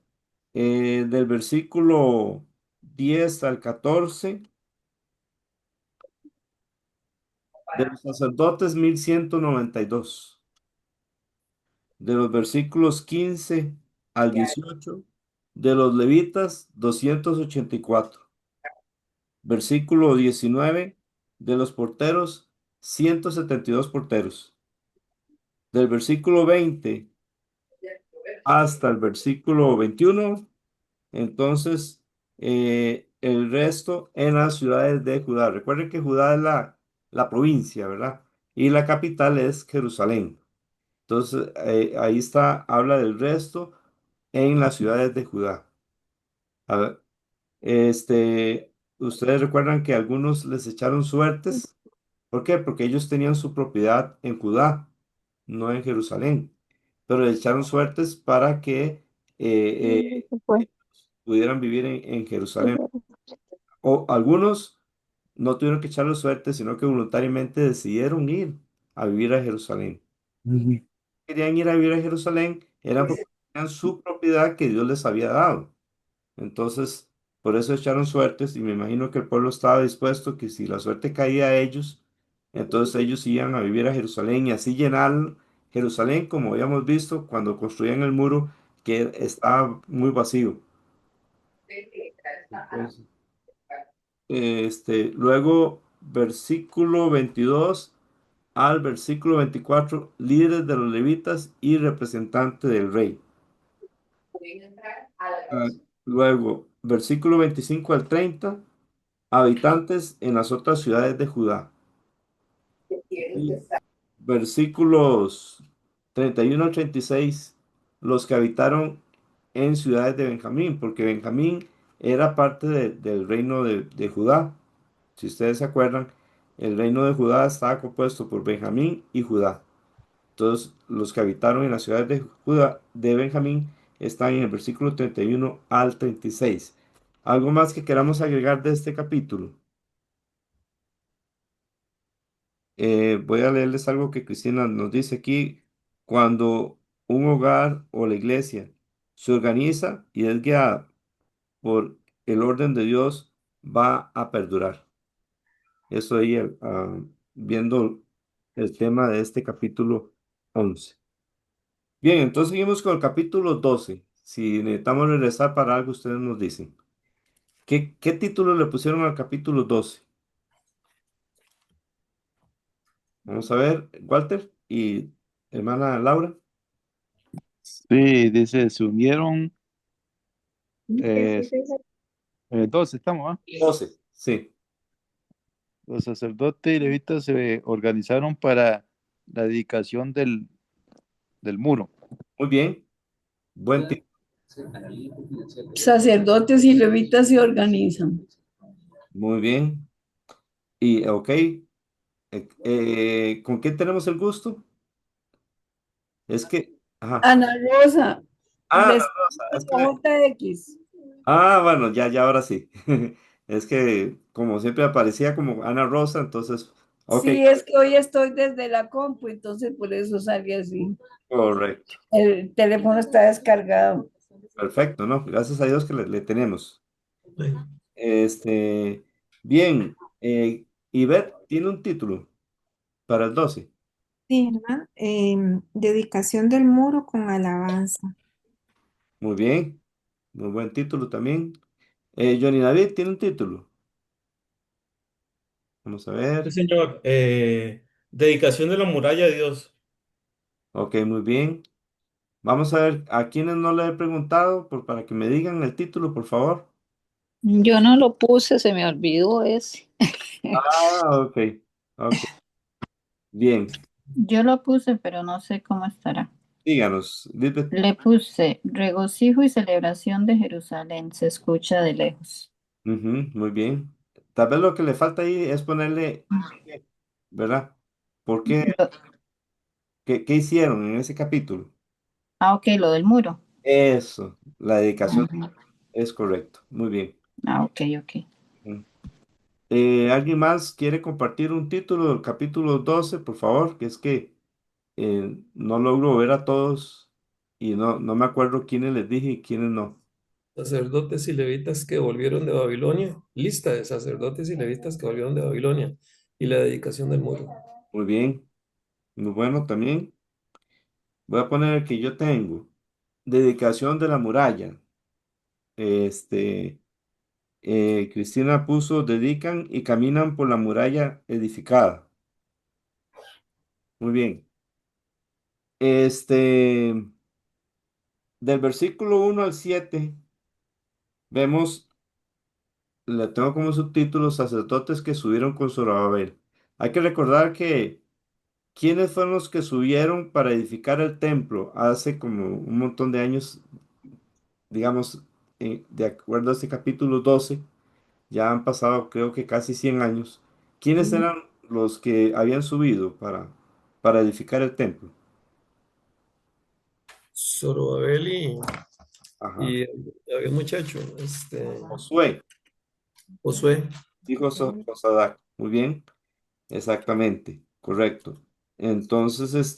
del versículo 10 al 14, de los sacerdotes, 1192. De los versículos 15 al 18, de los levitas, 284. Versículo 19, de los porteros, 172 porteros. Del versículo 20 hasta el versículo 21, entonces, el resto en las ciudades de Judá. Recuerden que Judá es la provincia, ¿verdad? Y la capital es Jerusalén. Entonces, ahí está, habla del resto en las ciudades de Judá. A ver, ustedes recuerdan que algunos les echaron suertes. ¿Por qué? Porque ellos tenían su propiedad en Judá, no en Jerusalén. Pero les echaron suertes para que pudieran vivir en Jerusalén. O algunos no tuvieron que echarle suerte, sino que voluntariamente decidieron ir a vivir a Jerusalén. Ujú. Querían ir a vivir a Jerusalén, eran porque tenían su propiedad que Dios les había dado. Entonces, por eso echaron suertes y me imagino que el pueblo estaba dispuesto que si la suerte caía a ellos, entonces ellos iban a vivir a Jerusalén y así llenar Jerusalén, como habíamos visto cuando construían el muro, que estaba muy vacío. Entonces, luego, versículo 22 al versículo 24, líderes de los levitas y representante del rey. Ah, Luego, versículo 25 al 30, habitantes en las otras ciudades de Judá. Y versículos 31 al 36, los que habitaron en ciudades de Benjamín, porque Benjamín era parte del reino de Judá. Si ustedes se acuerdan, el reino de Judá estaba compuesto por Benjamín y Judá. Entonces, los que habitaron en las ciudades de Judá, de Benjamín, están en el versículo 31 al 36. ¿Algo más que queramos agregar de este capítulo? Voy a leerles algo que Cristina nos dice aquí. Cuando un hogar o la iglesia se organiza y es guiada por el orden de Dios, va a perdurar. Eso ahí, viendo el tema de este capítulo 11. Bien, entonces seguimos con el capítulo 12. Si necesitamos regresar para algo, ustedes nos dicen. ¿Qué título le pusieron al capítulo 12? Vamos a ver, Walter. Y hermana Laura. Sí, dice, se unieron eh, 12, estamos, ¿ah? 12, sí. Los sacerdotes y levitas se organizaron para la dedicación del muro. Muy bien. Buen tip. Sacerdotes y levitas se organizan. Muy bien. Y, ok. ¿Con quién tenemos el gusto? Es que, ajá. Ana Rosa, Ah, Ana Rosa, responde es que JX. bueno, ya ahora sí. Es que como siempre aparecía como Ana Rosa, entonces, ok, Sí, es que hoy estoy desde la compu, entonces por eso sale así. correcto. El teléfono está descargado. Perfecto, ¿no? Gracias a Dios que le tenemos. Bueno, Este, bien, Ivette tiene un título para el 12. Sí, hermano. Dedicación del muro con alabanza. Muy bien, muy buen título también. Johnny David tiene un título. Vamos a Sí, ver. señor. Dedicación de la muralla a Dios. Ok, muy bien. Vamos a ver a quienes no le he preguntado para que me digan el título, por favor. Yo no lo puse, se me olvidó ese. Ah, ok, ok. Bien, Yo lo puse, pero no sé cómo estará. díganos, Lisbeth. Le puse regocijo y celebración de Jerusalén. Se escucha de lejos. Ujú, muy bien. Tal vez lo que le falta ahí es ponerle, ¿verdad? ¿Por qué? Lo- ¿Qué hicieron en ese capítulo? ok, lo del muro. Eso, la dedicación Ujú. es correcto. Muy bien. Ok, ok. Ujú. ¿Alguien más quiere compartir un título del capítulo 12, por favor? Que es que no logro ver a todos y no me acuerdo quiénes les dije y quiénes no. sacerdotes y levitas que volvieron de Babilonia, lista de sacerdotes y levitas que volvieron de Babilonia y la dedicación del muro. Muy bien, muy bueno también. Voy a poner el que yo tengo. Dedicación de la muralla. Este, Cristina puso, dedican y caminan por la muralla edificada. Muy bien. Este, del versículo 1 al 7 vemos, le tengo como subtítulo, sacerdotes que subieron con Zorobabel. Hay que recordar que ¿quiénes fueron los que subieron para edificar el templo hace como un montón de años? Digamos, de acuerdo a este capítulo 12, ya han pasado creo que casi 100 años. ¿Quiénes eran los que habían subido para edificar el templo? Zorobabel Ajá. y había un muchacho, Josué, Josué. dijo Josadac. Muy bien, exactamente, correcto. Entonces,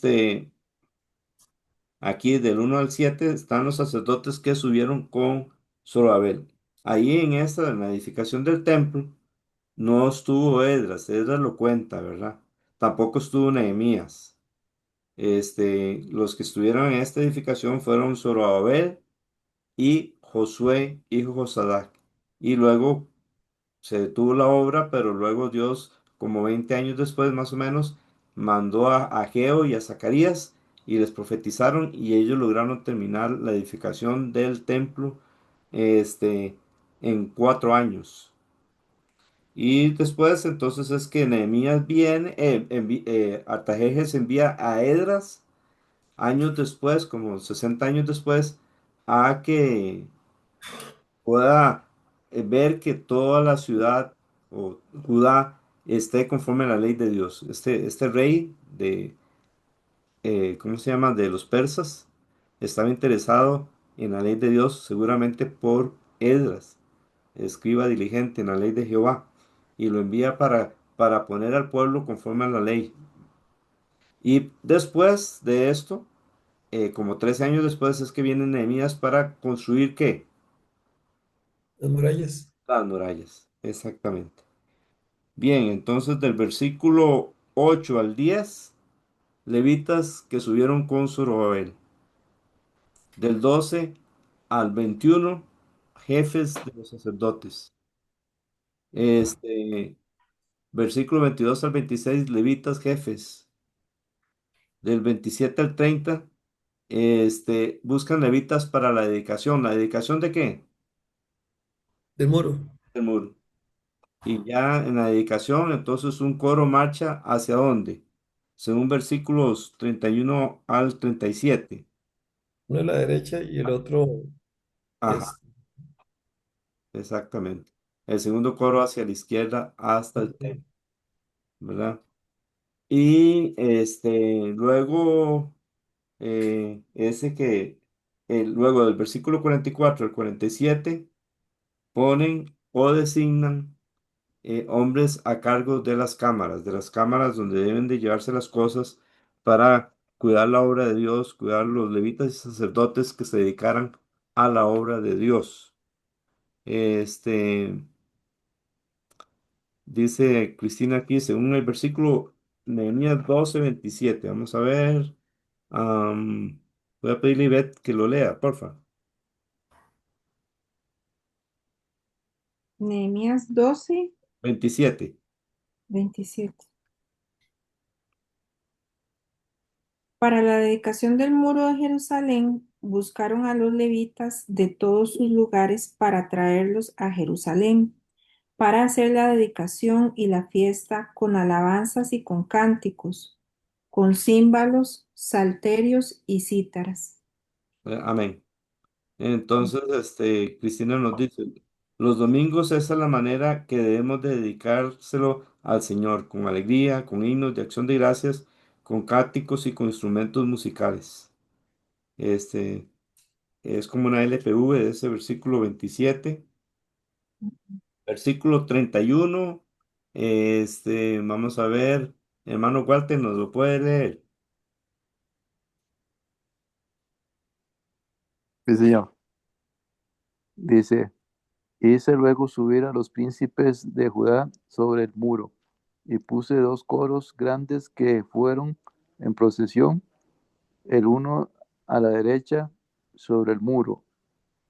aquí del 1 al 7 están los sacerdotes que subieron con Zorobabel. Ahí en la edificación del templo, no estuvo Esdras, Esdras lo cuenta, ¿verdad? Tampoco estuvo Nehemías. Los que estuvieron en esta edificación fueron Zorobabel y Josué, hijo de Josadac. Y luego se detuvo la obra, pero luego Dios, como 20 años después más o menos, mandó a Ageo y a Zacarías y les profetizaron y ellos lograron terminar la edificación del templo este, en 4 años. Y después entonces es que Nehemías viene, Artajerjes envía a Edras años después, como 60 años después, a que pueda ver que toda la ciudad o Judá esté conforme a la ley de Dios. Este rey ¿cómo se llama? De los persas, estaba interesado en la ley de Dios, seguramente por Esdras, escriba diligente en la ley de Jehová, y lo envía para poner al pueblo conforme a la ley. Y después de esto, como 13 años después, es que viene Nehemías para construir ¿qué? Las murallas. Las murallas, exactamente. Bien, entonces del versículo 8 al 10 levitas que subieron con Zorobabel. Del 12 al 21 jefes de los sacerdotes. Este, versículo 22 al 26 levitas, jefes. del 27 al 30, buscan levitas para la dedicación. ¿La dedicación de qué? Del muro. Del muro. Y ya en la dedicación, entonces un coro marcha ¿hacia dónde? Según versículos 31 al 37. Uno a la derecha y el otro Ajá, es... exactamente. El segundo coro hacia la izquierda hasta el templo, ¿verdad? Y luego, ese que, luego del versículo 44 al 47 ponen o designan hombres a cargo de las cámaras donde deben de llevarse las cosas para cuidar la obra de Dios, cuidar los levitas y sacerdotes que se dedicaran a la obra de Dios. Este, dice Cristina aquí, según el versículo Nehemías 12:27. Vamos a ver. am, Voy a pedirle a Ivette que lo lea, porfa. Nehemías 12, 27. 27. Para la dedicación del muro de Jerusalén, buscaron a los levitas de todos sus lugares para traerlos a Jerusalén, para hacer la dedicación y la fiesta con alabanzas y con cánticos, con címbalos, salterios y cítaras. Amén. Entonces, Cristina nos dice, los domingos esa es la manera que debemos de dedicárselo al Señor, con alegría, con himnos de acción de gracias, con cánticos y con instrumentos musicales. Este es como una LPV de ese versículo 27. Versículo 31. Vamos a ver, hermano Walter, ¿nos lo puede leer? Sí, señor. Dice, hice luego subir a los príncipes de Judá sobre el muro, y puse dos coros grandes que fueron en procesión, el uno a la derecha sobre el muro,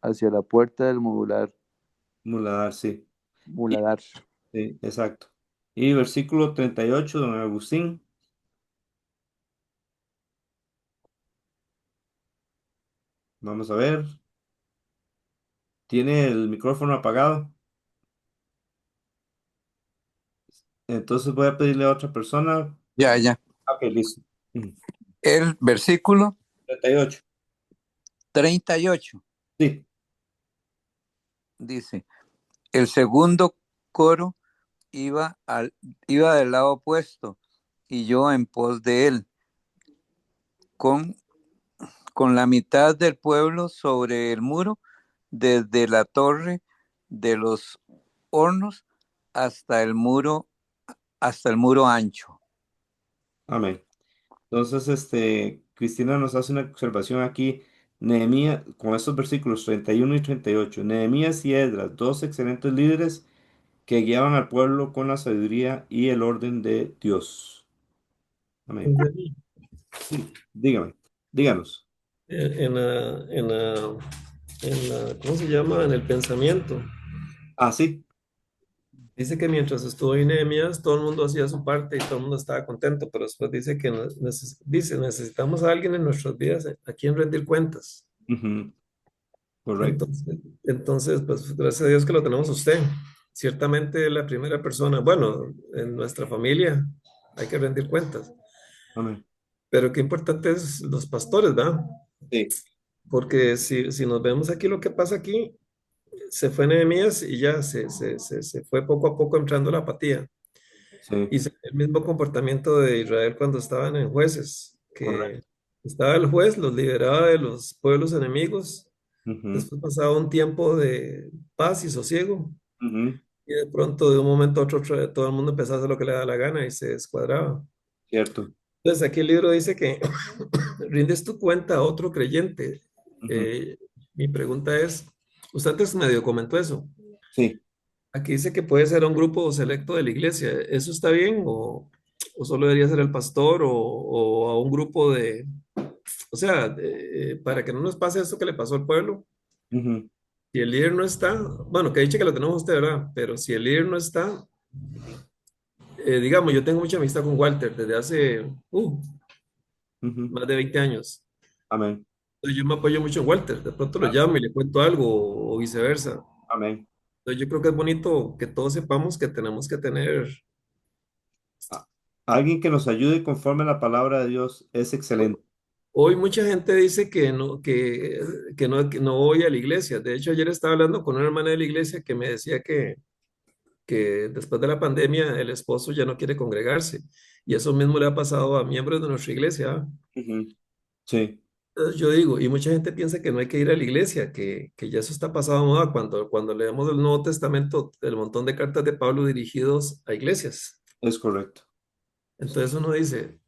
hacia la puerta del Muladar, sí. Y- muladar. Sí, exacto. Y versículo 38, don Agustín. Vamos a ver. ¿Tiene el micrófono apagado? Entonces voy a pedirle a otra persona. Ya, ya. Ok, listo. El versículo 38. 38 Sí. dice, el segundo coro iba del lado opuesto y yo en pos de él, con, con la mitad del pueblo sobre el muro, desde la torre de los hornos hasta el muro ancho. Amén. Entonces, Cristina nos hace una observación aquí. Nehemías, con estos versículos 31 y 38. Nehemías y Esdras, dos excelentes líderes que guiaban al pueblo con la sabiduría y el orden de Dios. Amén. Sí, dígame, díganos. ¿Cómo se llama? En el pensamiento. Ah, sí. Dice que mientras estuvo en Nehemías, todo el mundo hacía su parte y todo el mundo estaba contento, pero después dice que dice, necesitamos a alguien en nuestras vidas a quien rendir cuentas. Ujú, correcto. Entonces, pues gracias a Dios que lo tenemos a usted. Ciertamente la primera persona, bueno, en nuestra familia hay que rendir cuentas, Amén. pero qué importante es los pastores, ¿verdad? Sí, Porque si nos vemos aquí, lo que pasa aquí, se fue Nehemías y ya se fue poco a poco entrando la apatía. sí, Y el mismo comportamiento de Israel cuando estaban en jueces, que correcto. estaba el juez, los liberaba de los pueblos enemigos, Ujú, después pasaba un tiempo de paz y sosiego, ujú, y de pronto de un momento a otro todo el mundo empezaba a hacer lo que le da la gana y se descuadraba. cierto. Entonces aquí el libro dice que rindes tu cuenta a otro creyente. Ujú, Eh, Mi pregunta es, usted antes medio comentó eso. sí. Aquí dice que puede ser un grupo selecto de la iglesia. ¿Eso está bien o solo debería ser el pastor o a un grupo de, o sea, para que no nos pase esto que le pasó al pueblo? Ujú, Si el líder no está, bueno, que dice que lo tenemos usted, ¿verdad? Pero si el líder no está, digamos, yo tengo mucha amistad con Walter desde hace Ujú. más de 20 años. Amén. Entonces yo me apoyo mucho en Walter, de pronto lo Ah, llamo y le cuento algo o viceversa. amén. Entonces yo creo que es bonito que todos sepamos que tenemos que tener. Ah, alguien que nos ayude conforme a la palabra de Dios es excelente. Hoy mucha gente dice que no voy a la iglesia. De hecho, ayer estaba hablando con una hermana de la iglesia que me decía que después de la pandemia el esposo ya no quiere congregarse. Y eso mismo le ha pasado a miembros de nuestra iglesia. ¿Ah? Ujú. Sí, Entonces yo digo, y mucha gente piensa que no hay que ir a la iglesia, que ya eso está pasado de moda cuando leemos el Nuevo Testamento, el montón de cartas de Pablo dirigidos a iglesias. es correcto. Entonces uno dice,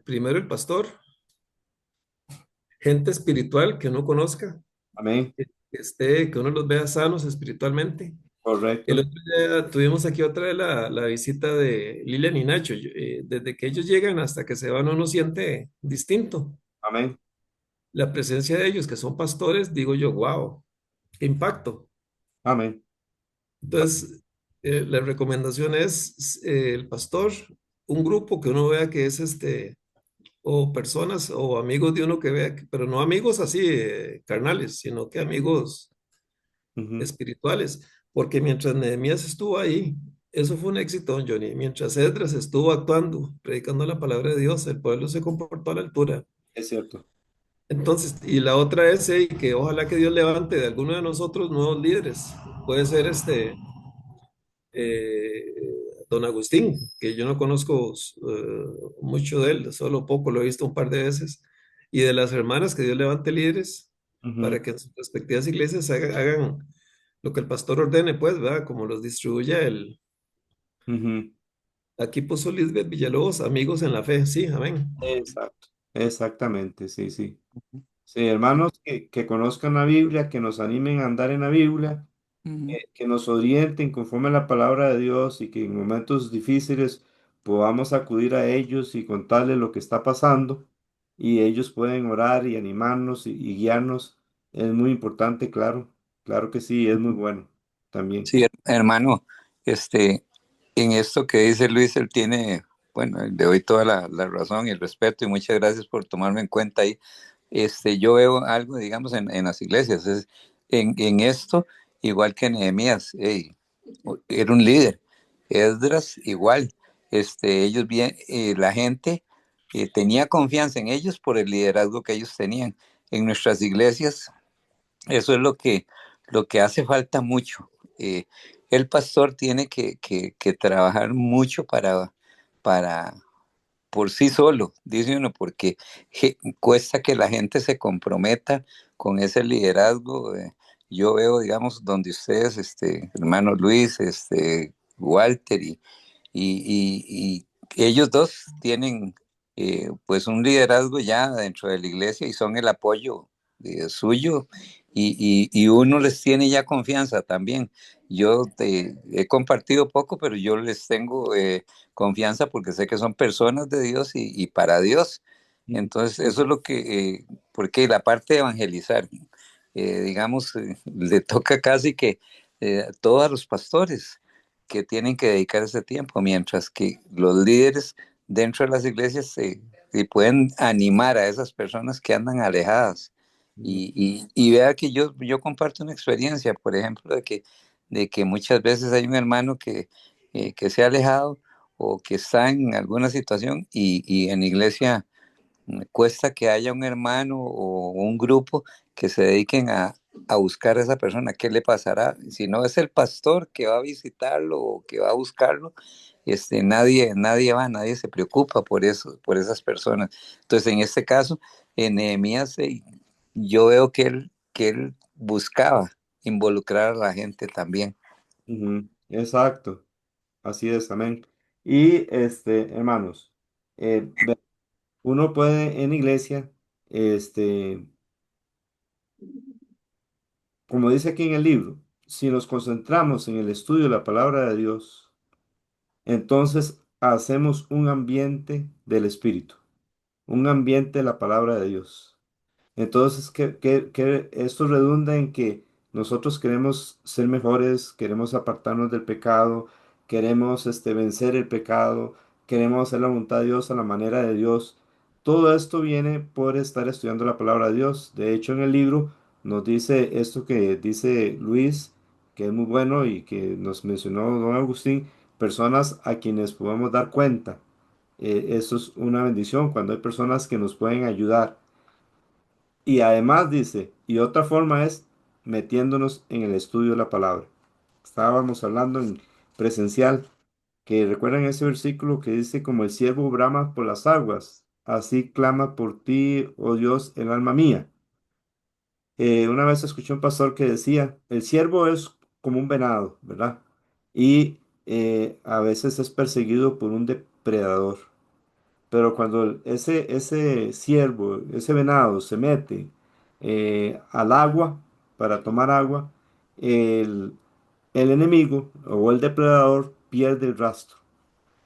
primero el pastor, gente espiritual que uno conozca, Amén. que uno los vea sanos espiritualmente. El Correcto. otro día tuvimos aquí otra vez la visita de Lilian y Nacho. Desde que ellos llegan hasta que se van, uno siente distinto. Amén. La presencia de ellos, que son pastores, digo yo, wow, qué impacto. Amén. Entonces, la recomendación es el pastor, un grupo que uno vea que es o personas o amigos de uno que vea, pero no amigos así carnales, sino que amigos Ujú. espirituales, porque mientras Nehemías estuvo ahí, eso fue un éxito, don Johnny. Mientras Esdras estuvo actuando, predicando la palabra de Dios, el pueblo se comportó a la altura. Es cierto. Entonces, y la otra es que ojalá que Dios levante de alguno de nosotros nuevos líderes. Puede ser eh, don Agustín, que yo no conozco mucho de él, solo poco, lo he visto un par de veces, y de las hermanas, que Dios levante líderes Ujú. para que en sus respectivas iglesias hagan lo que el pastor ordene, pues, ¿verdad? Como los distribuya él. Ujú. Aquí puso Lisbeth Villalobos, amigos en la fe, sí, amén. Exacto. Exactamente, sí, sí. Sí, hermanos que conozcan la Biblia, que nos animen a andar en la Biblia, Ujú. que nos orienten conforme a la palabra de Dios y que en momentos difíciles podamos acudir a ellos y contarles lo que está pasando y ellos pueden orar y animarnos y guiarnos. Es muy importante, claro. Claro que sí, es muy bueno también. Sí, hermano, este, en esto que dice Luis, él tiene, bueno, le doy toda la razón y el respeto y muchas gracias por tomarme en cuenta ahí. Yo veo algo, digamos, en las iglesias, en esto, igual que Nehemías, ey, era un líder, Esdras igual, ellos bien, la gente tenía confianza en ellos por el liderazgo que ellos tenían. En nuestras iglesias, eso es lo que hace falta mucho. Eh, el pastor tiene que trabajar mucho para por sí solo, dice uno, porque cuesta que la gente se comprometa con ese liderazgo. Yo veo, digamos, donde ustedes, hermano Luis, Walter y ellos dos tienen pues un liderazgo ya dentro de la iglesia y son el apoyo suyo y uno les tiene ya confianza también. Yo he compartido poco, pero yo les tengo confianza porque sé que son personas de Dios y para Dios. Ujú. Entonces, eso es lo porque la parte de evangelizar, digamos, le toca casi que a todos los pastores que tienen que dedicar ese tiempo, mientras que los líderes dentro de las iglesias se pueden animar a esas personas que andan alejadas. Ujú. Y vea que yo comparto una experiencia, por ejemplo, de que muchas veces hay un hermano que se ha alejado o que está en alguna situación y en la iglesia cuesta que haya un hermano o un grupo que se dediquen a buscar a esa persona. ¿Qué le pasará? Si no es el pastor que va a visitarlo o que va a buscarlo, nadie va, nadie se preocupa por eso, por esas personas. Entonces, en este caso, en Nehemías, yo veo que él buscaba involucrar a la gente también. Ujú. Exacto. Así es, amén. Y hermanos, uno puede en iglesia, este, como dice aquí en el libro, si nos concentramos en el estudio de la palabra de Dios, entonces hacemos un ambiente del Espíritu, un ambiente de la palabra de Dios. Entonces, que esto redunda en que nosotros queremos ser mejores, queremos apartarnos del pecado, queremos vencer el pecado, queremos hacer la voluntad de Dios a la manera de Dios. Todo esto viene por estar estudiando la palabra de Dios. De hecho, en el libro nos dice esto que dice Luis, que es muy bueno y que nos mencionó don Agustín, personas a quienes podemos dar cuenta. Eso es una bendición cuando hay personas que nos pueden ayudar. Y además dice, y otra forma es metiéndonos en el estudio de la palabra. Estábamos hablando en presencial, que recuerdan ese versículo que dice, como el siervo brama por las aguas, así clama por ti, oh Dios, el alma mía. Una vez escuché un pastor que decía, el siervo es como un venado, ¿verdad? Y a veces es perseguido por un depredador. Pero cuando ese ciervo, ese venado se mete al agua para tomar agua, el, el enemigo o el depredador pierde el rastro.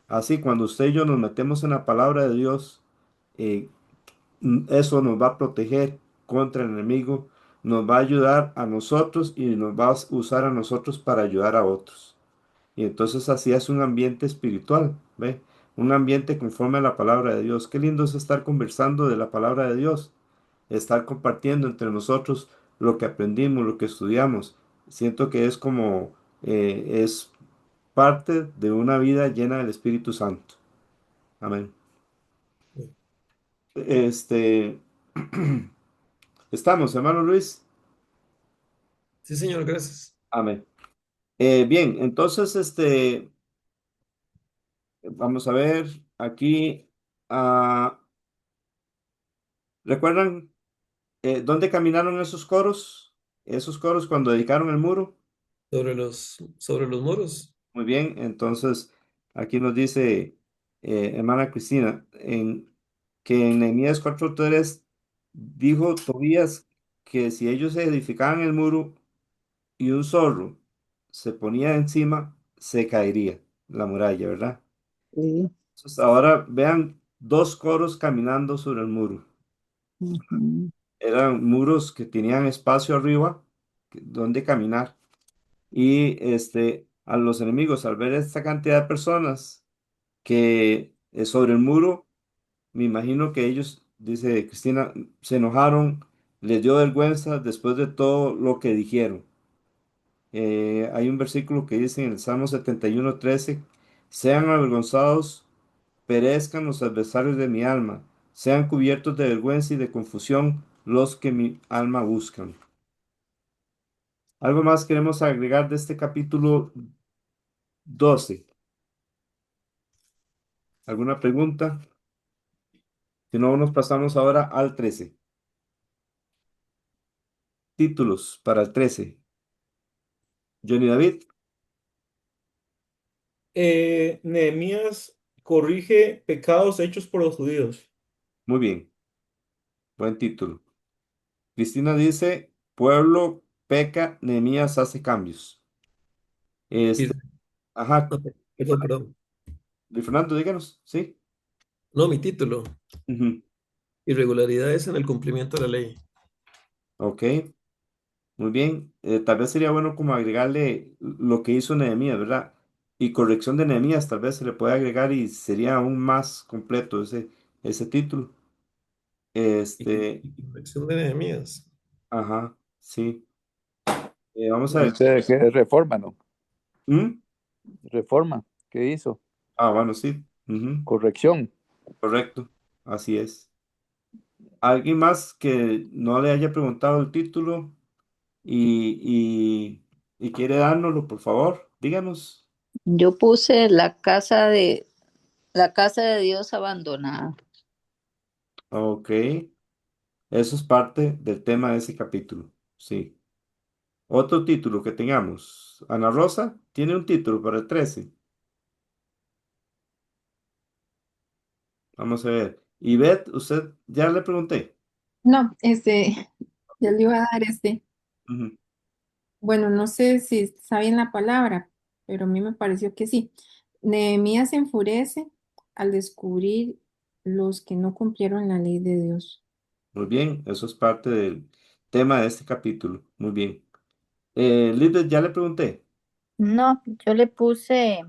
Así, cuando usted y yo nos metemos en la palabra de Dios, eh, eso nos va a proteger contra el enemigo, nos va a ayudar a nosotros y nos va a usar a nosotros para ayudar a otros. Y entonces así es un ambiente espiritual, ¿ve? Un ambiente conforme a la palabra de Dios. Qué lindo es estar conversando de la palabra de Dios, estar compartiendo entre nosotros lo que aprendimos, lo que estudiamos. Siento que es como, es parte de una vida llena del Espíritu Santo. Amén. Este, estamos, hermano Luis. Sí, señor, gracias. Amén. Bien, entonces, vamos a ver aquí. ¿Recuerdan dónde caminaron esos coros? Esos coros cuando dedicaron el muro. Sobre los muros. Muy bien, entonces aquí nos dice hermana Cristina que en Nehemías 4:3 dijo Tobías que si ellos se edificaban el muro y un zorro se ponía encima, se caería la muralla, ¿verdad? Sí. Entonces ahora vean dos coros caminando sobre el muro. Ujú. Eran muros que tenían espacio arriba donde caminar. Y a los enemigos, al ver esta cantidad de personas que sobre el muro, me imagino que ellos, dice Cristina, se enojaron, les dio vergüenza después de todo lo que dijeron. Hay un versículo que dice en el Salmo 71:13, sean avergonzados, perezcan los adversarios de mi alma, sean cubiertos de vergüenza y de confusión los que mi alma buscan. ¿Algo más queremos agregar de este capítulo 12? ¿Alguna pregunta? Si no, nos pasamos ahora al 13. Títulos para el 13. Johnny David, Nehemías corrige pecados hechos por los judíos. muy bien, buen título. Cristina dice, pueblo peca, Nehemías hace cambios. Y, Este, ajá, no, perdón, perdón. Luis Fernando, díganos, ¿sí? No, mi título. Ujú. Irregularidades en el cumplimiento de la ley. Ok, muy bien. Tal vez sería bueno como agregarle lo que hizo Nehemías, ¿verdad? Y corrección de Nehemías, tal vez se le puede agregar y sería aún más completo ese título. Y, Este, y corrección de Nehemías. ajá, sí. Vamos a ver. Dice que reforma, ¿no? ¿Mm? Reforma. ¿Qué hizo? Ah, bueno, sí. Ujú, Corrección. correcto. Así es. ¿Alguien más que no le haya preguntado el título y quiere dárnoslo, por favor? Díganos. Yo puse la casa de Dios abandonada. Ok. Eso es parte del tema de ese capítulo. Sí. Otro título que tengamos. Ana Rosa tiene un título para el 13. Vamos a ver. Y Beth, usted ya le pregunté. No, ya le iba a dar Ujú. bueno, no sé si está bien la palabra, pero a mí me pareció que sí. Nehemías se enfurece al descubrir los que no cumplieron la ley de Dios. Muy bien. Eso es parte del tema de este capítulo. Muy bien. Lisbeth, ya le pregunté. No, yo le puse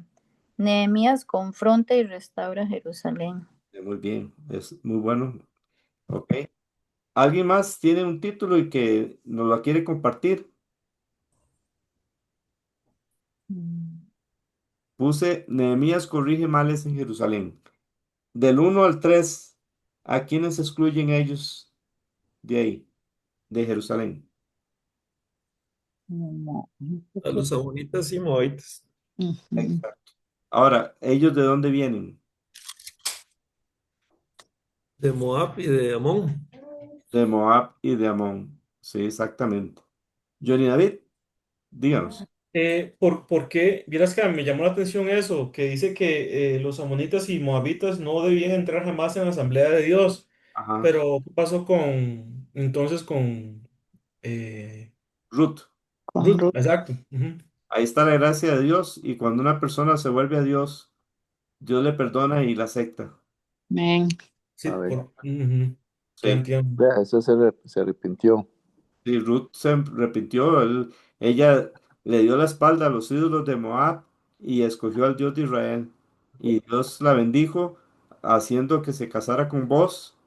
Nehemías confronta y restaura Jerusalén. Muy bien, es muy bueno. Ok. ¿Alguien más tiene un título y que nos lo quiere compartir? Mm, Puse Nehemías corrige males en Jerusalén. Del 1 al 3, ¿a quiénes excluyen ellos de ahí, de Jerusalén? no, yo A creo los amonitas y moabitas, ujú. Exacto. Ahora, ¿ellos de dónde vienen? de Moab y de Amón. De Moab y de Amón. Sí, exactamente. Johnny David, díganos. ¿Por qué? Vieras que me llamó la atención eso, que dice que los amonitas y moabitas no debían entrar jamás en la asamblea de Dios. Ajá. Pero, ¿qué pasó entonces con Ruth. Con Ruth? Ruth. Exacto. Ujú. Ahí está la gracia de Dios y cuando una persona se vuelve a Dios, Dios le perdona y la acepta. Amén. Sí, A ver, ujú. Ya Sí. entiendo. vea, eso se arrepintió. Sí, Ruth se arrepintió. Ella le dio la espalda a los ídolos de Moab y escogió al Dios de Israel. Y Dios la bendijo haciendo que se casara con vos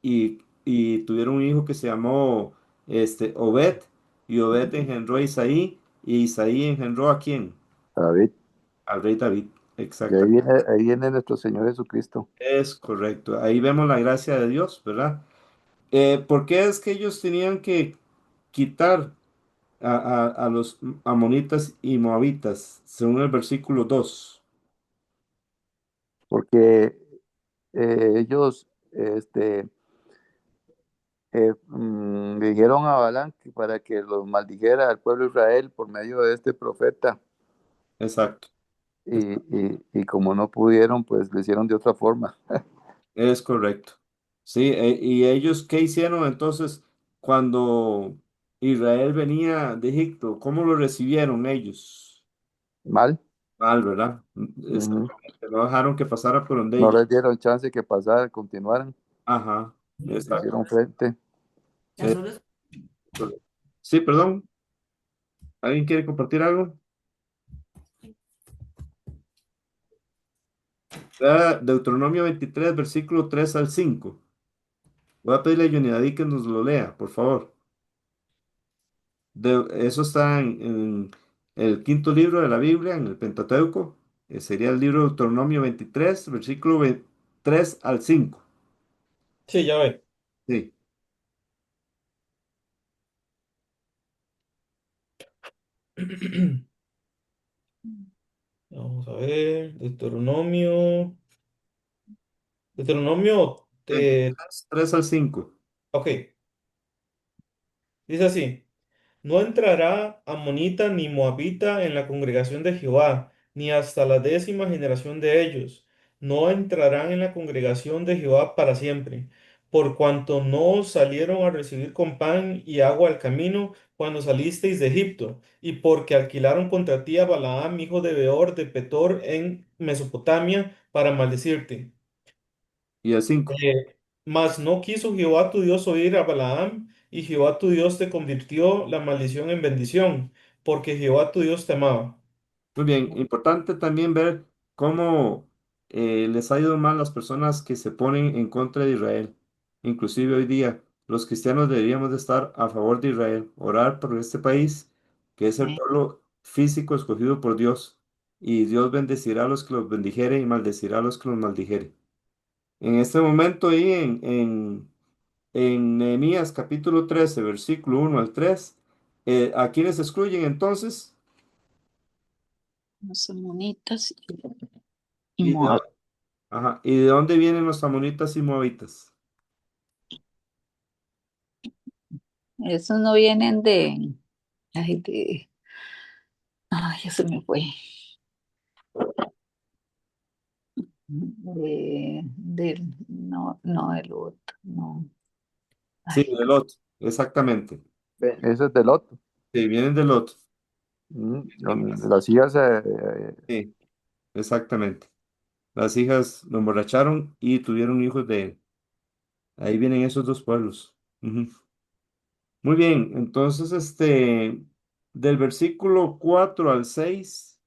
y tuvieron un hijo que se llamó Obed, y Obed engendró a Isaí, y Isaí engendró ¿a quién? David. Al rey David. Y Exactamente. ahí viene nuestro Señor Jesucristo. Es correcto. Ahí vemos la gracia de Dios, ¿verdad? ¿Por qué es que ellos tenían que quitar a los amonitas y moabitas, según el versículo 2? Porque ellos le dijeron a Balán para que los maldijera al pueblo de Israel por medio de este profeta. Exacto. Y como no pudieron, pues lo hicieron de otra forma. Es correcto. Sí, ¿y ellos qué hicieron entonces cuando Israel venía de Egipto? ¿Cómo lo recibieron ellos? Mal. Mal, ¿verdad? Ujú. Exactamente. No dejaron que pasara por donde No ellos. les dieron chance que pasara, continuaran, Ajá, exacto. hicieron frente. Sí, correcto. Sí, perdón. ¿Alguien quiere compartir algo? Deuteronomio 23, versículo 3 al 5. Voy a pedirle a Johnny David que nos lo lea, por favor. Eso está en el quinto libro de la Biblia, en el Pentateuco. Sería el libro de Deuteronomio 23, versículo 3 al 5. Sí, ya ve. Sí, Vamos a ver. Deuteronomio, 23, 3 al 5. ok, dice así. No entrará amonita ni moabita en la congregación de Jehová, ni hasta la 10ª generación de ellos. No entrarán en la congregación de Jehová para siempre, por cuanto no salieron a recibir con pan y agua al camino cuando salisteis de Egipto, y porque alquilaron contra ti a Balaam, hijo de Beor de Petor, en Mesopotamia, para maldecirte. Y el 5. Mas no quiso Jehová tu Dios oír a Balaam, y Jehová tu Dios te convirtió la maldición en bendición, porque Jehová tu Dios te amaba. Muy bien, importante también ver cómo les ha ido mal las personas que se ponen en contra de Israel. Inclusive hoy día, los cristianos deberíamos de estar a favor de Israel, orar por este país, que es el Amén. pueblo físico escogido por Dios, y Dios bendecirá a los que los bendijere y maldecirá a los que los maldijere. En este momento ahí en Nehemías capítulo 13, versículo 1 al 3, ¿a quiénes excluyen entonces? Los amonitas y ¿Y de, Moab. ajá, ¿y de dónde vienen los amonitas y moabitas? Esos no vienen ay, ya se me fue. No, no, el otro, no. Sí, Ay, de Lot, exactamente. Eso es de Lot. Sí, vienen de Lot. Las hijas, Sí, exactamente. Las hijas lo emborracharon y tuvieron hijos de él. Ahí vienen esos dos pueblos. Ujú. Muy bien, entonces del versículo 4 al 6,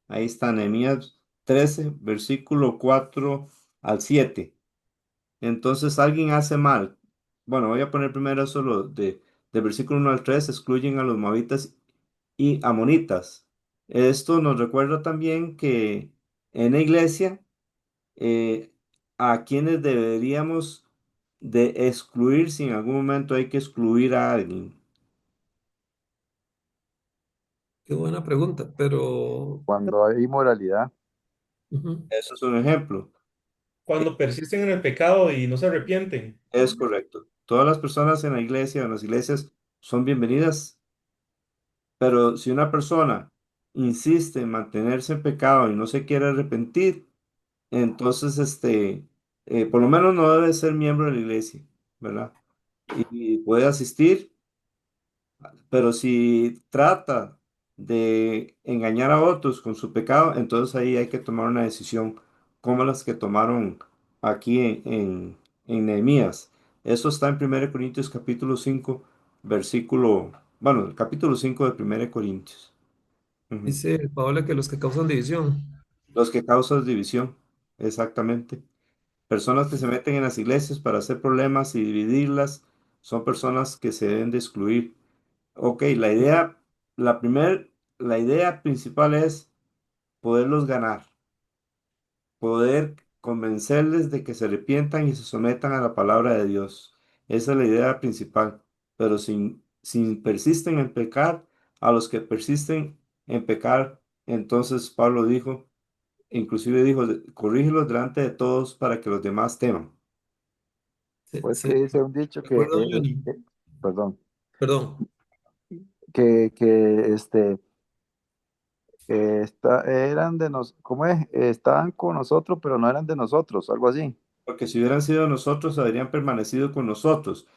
Ahí está Nehemías 13, versículo 4 al 7. Entonces alguien hace mal. Bueno, voy a poner primero eso del versículo 1 al 3, excluyen a los moabitas y amonitas. Esto nos recuerda también que en la iglesia, eh, a quienes deberíamos de excluir si en algún momento hay que excluir a alguien. Qué buena pregunta, pero Cuando hay moralidad, ujú. Eso es un ejemplo. Cuando persisten en el pecado y no se arrepienten. Es correcto. Todas las personas en la iglesia, en las iglesias, son bienvenidas, pero si una persona insiste en mantenerse en pecado y no se quiere arrepentir, entonces, por lo menos no debe ser miembro de la iglesia, ¿verdad? Y puede asistir, pero si trata de engañar a otros con su pecado, entonces ahí hay que tomar una decisión como las que tomaron aquí en Nehemías. Eso está en 1 Corintios capítulo 5 versículo, bueno, el capítulo 5 de 1 Corintios. Ujú. Dice Paola que los que causan división. Los que causan división, exactamente. Personas que se meten en las iglesias para hacer problemas y dividirlas, son personas que se deben de excluir. Ok, la primer, la idea principal es poderlos ganar, poder convencerles de que se arrepientan y se sometan a la palabra de Dios. Esa es la idea principal. Pero si persisten en pecar, a los que persisten en pecar, entonces Pablo dijo, inclusive dijo, corrígelos delante de todos para que los demás teman. pues Se que dice un dicho que, recuerda, Johnny, perdón, perdón. que eran de nos, ¿cómo es? Estaban con nosotros, pero no eran de nosotros, algo así. Porque si hubieran sido nosotros, habrían permanecido con nosotros.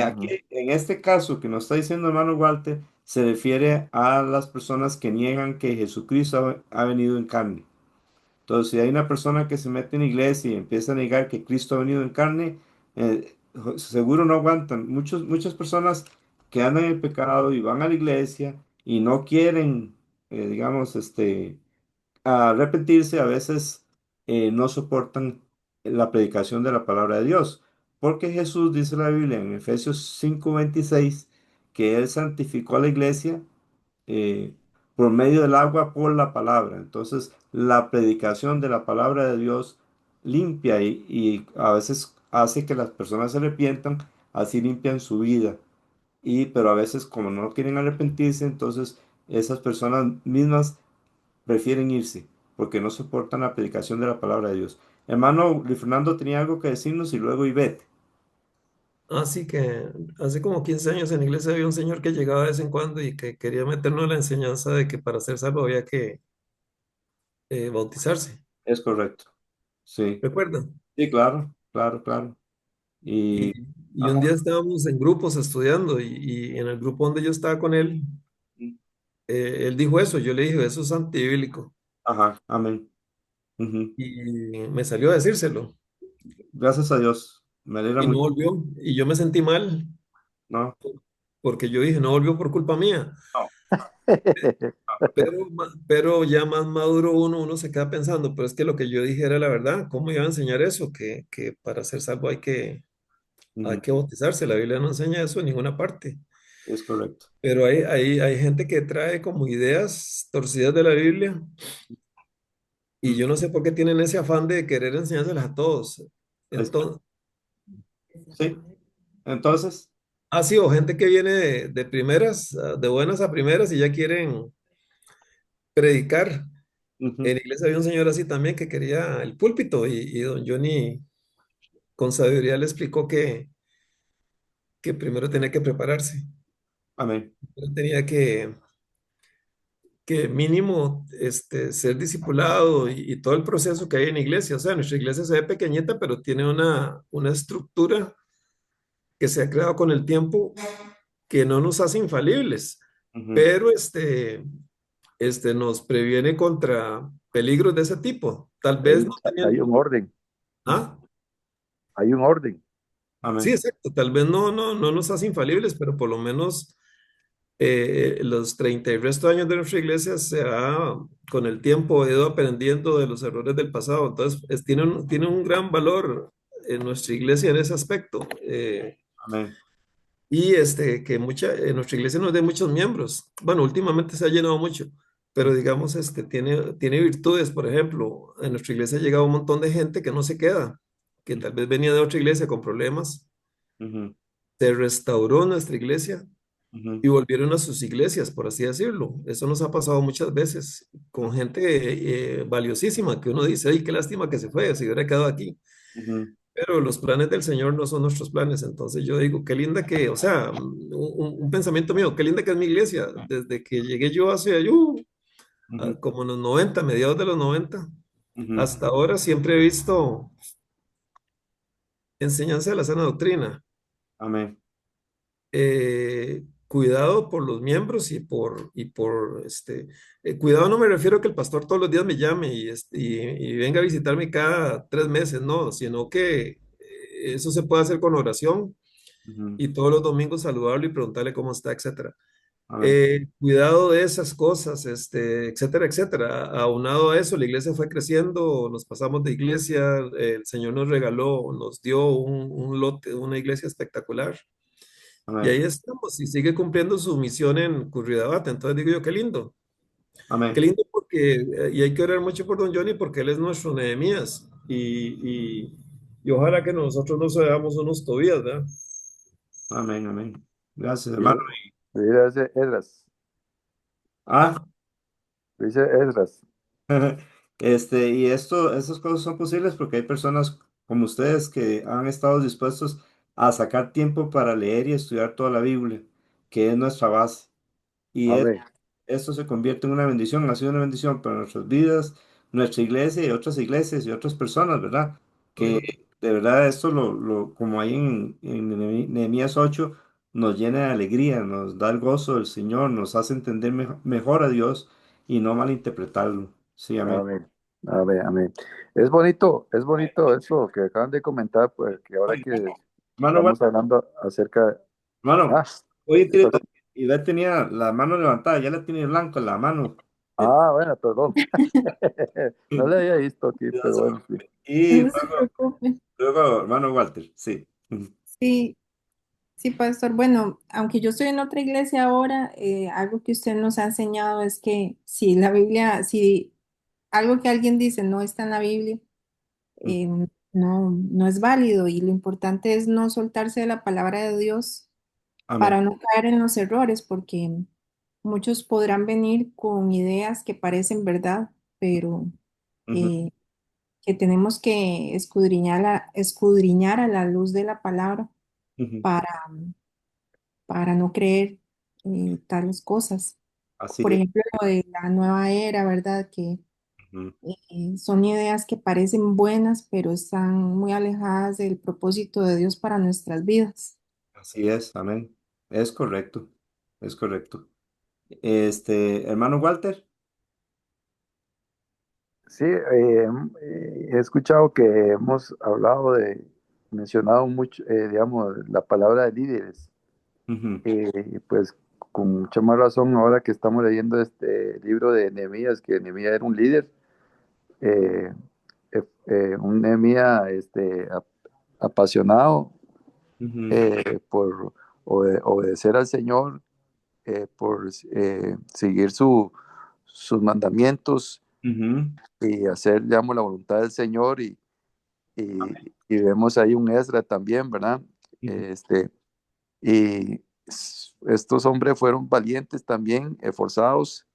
Aquí, Ujú. en este caso que nos está diciendo hermano Walter, se refiere a las personas que niegan que Jesucristo ha venido en carne. Entonces, si hay una persona que se mete en la iglesia y empieza a negar que Cristo ha venido en carne, seguro no aguantan. Muchas personas que andan en el pecado y van a la iglesia y no quieren, digamos, a arrepentirse, a veces no soportan la predicación de la palabra de Dios. Porque Jesús dice la Biblia en Efesios 5:26 que Él santificó a la iglesia eh, por medio del agua por la palabra. Entonces, la predicación de la palabra de Dios limpia y a veces hace que las personas se arrepientan, así limpian su vida. Pero a veces como no quieren arrepentirse, entonces esas personas mismas prefieren irse porque no soportan la predicación de la palabra de Dios. Hermano Luis Fernando tenía algo que decirnos y luego Ivette. Así que hace como 15 años en la iglesia había un señor que llegaba de vez en cuando y que quería meternos la enseñanza de que para ser salvo había que bautizarse. Es correcto. Sí, ¿Recuerdan? sí, claro, claro, claro. Y, Y, y un ajá, día estábamos en grupos estudiando y en el grupo donde yo estaba con él, él dijo eso. Yo le dije, eso es antibíblico. ajá, amén. Ujú. Y me salió a decírselo Gracias a Dios. Me alegra y no mucho. volvió. Y yo me sentí mal No, porque yo dije, no volvió por culpa mía. no, Pero ya más maduro uno se queda pensando, pero es que lo que yo dije era la verdad. ¿Cómo iba a enseñar eso? Que para ser salvo hay ujú, que bautizarse. La Biblia no enseña eso en ninguna parte. es correcto. Pero hay gente que trae como ideas torcidas de la Biblia y Mm, yo no sé por qué tienen ese afán de querer enseñárselas a todos. es- Entonces, sí, entonces, ha sido gente que viene de primeras, de buenas a primeras y ya quieren predicar. En ujú, la iglesia había un señor así también que quería el púlpito y don Johnny con sabiduría le explicó que primero tenía que prepararse, amén. primero tenía que mínimo ser discipulado y todo el proceso que hay en la iglesia. O sea, nuestra iglesia se ve pequeñita, pero tiene una estructura que se ha creado con el tiempo que no nos hace infalibles, Ujú, pero nos previene contra peligros de ese tipo. Tal vez no Hay un teniendo... orden, ujú, ¿Ah? hay un orden. Sí, amén. exacto. Tal vez no nos hace infalibles, pero por lo menos los 30 y resto de años de nuestra iglesia con el tiempo, ido aprendiendo de los errores del pasado. Entonces, tiene un gran valor en nuestra iglesia en ese aspecto. Amén. Y que nuestra iglesia no es de muchos miembros. Bueno, últimamente se ha llenado mucho, pero digamos, tiene virtudes. Por ejemplo, en nuestra iglesia ha llegado un montón de gente que no se queda, que tal vez venía de otra iglesia con problemas. Ujú, Se restauró nuestra iglesia ujú, y volvieron a sus iglesias, por así decirlo. Eso nos ha pasado muchas veces con gente valiosísima que uno dice, ay, qué lástima que se fue, se hubiera quedado aquí. ujú, Pero los planes del Señor no son nuestros planes. Entonces yo digo, qué linda que, o sea, un pensamiento mío, qué linda que es mi iglesia. Desde que llegué yo ujú, como en los 90, mediados de los 90, ujú. hasta ahora siempre he visto enseñanza de la sana doctrina. Amén. Cuidado por los miembros cuidado no me refiero a que el pastor todos los días me llame y venga a visitarme cada 3 meses, no, sino que eso se puede hacer con oración Ujú. y todos los domingos saludarlo y preguntarle cómo está, etcétera. Amén. Cuidado de esas cosas, etcétera, etcétera. Aunado a eso, la iglesia fue creciendo, nos pasamos de iglesia, el Señor nos regaló, nos dio un lote, una iglesia espectacular. Y Amén. ahí estamos, y sigue cumpliendo su misión en Curridabat. Entonces digo yo, qué Amén. lindo porque, y hay que orar mucho por don Johnny porque él es nuestro Nehemías. Y ojalá que nosotros no seamos unos Tobías, ¿verdad? Amén. Amén. Gracias, hermano. Mira, mira ese Esdras, Ah, dice Esdras. y estas cosas son posibles porque hay personas como ustedes que han estado dispuestos a sacar tiempo para leer y estudiar toda la Biblia, que es nuestra base. Y Amén. esto se convierte en una bendición, ha sido una bendición para nuestras vidas, nuestra iglesia y otras iglesias y otras personas, ¿verdad? Que Ujú. de verdad esto, como hay en Nehemías 8, nos llena de alegría, nos da el gozo del Señor, nos hace entender mejor a Dios y no malinterpretarlo. Sí, amén. Amén. Amén. Amén. Es bonito eso que acaban de comentar, pues que ahora Ay, que hermano, estamos hablando acerca. hermano, Ah, oye, ¿qué pasó? y ya tenía la mano levantada, ya la tiene blanca la mano. Eh, Bueno, perdón. No le había visto aquí, pero bueno, sí. Y No se preocupe. luego, hermano Walter, sí. Sí, sí, pastor. Bueno, aunque yo estoy en otra iglesia ahora, algo que usted nos ha enseñado es que si la Biblia, si algo que alguien dice no está en la Biblia, eh, no es válido y lo importante es no soltarse de la palabra de Dios Amén. para no caer en los errores, porque muchos podrán venir con ideas que parecen verdad, pero Ujú, eh, que tenemos que escudriñar a la luz de la palabra ujú. para, para no creer tales cosas. Así Por es. ejemplo, lo de la nueva era, ¿verdad? Que Ujú. son ideas que parecen buenas, pero están muy alejadas del propósito de Dios para nuestras vidas. Así es, amén. Es correcto, es correcto. Hermano Walter. Sí, he escuchado que hemos mencionado mucho, digamos, la palabra de líderes. Ujú, Pues con mucha más razón ahora que estamos leyendo este libro de Nehemías, que Nehemías era un líder, eh, un Nehemías apasionado ujú, por obedecer al Señor, por seguir sus mandamientos ujú, y hacer, digamos, la voluntad del Señor. Y vemos ahí un Ezra también, ¿verdad? ujú, Este, estos hombres fueron valientes también, esforzados,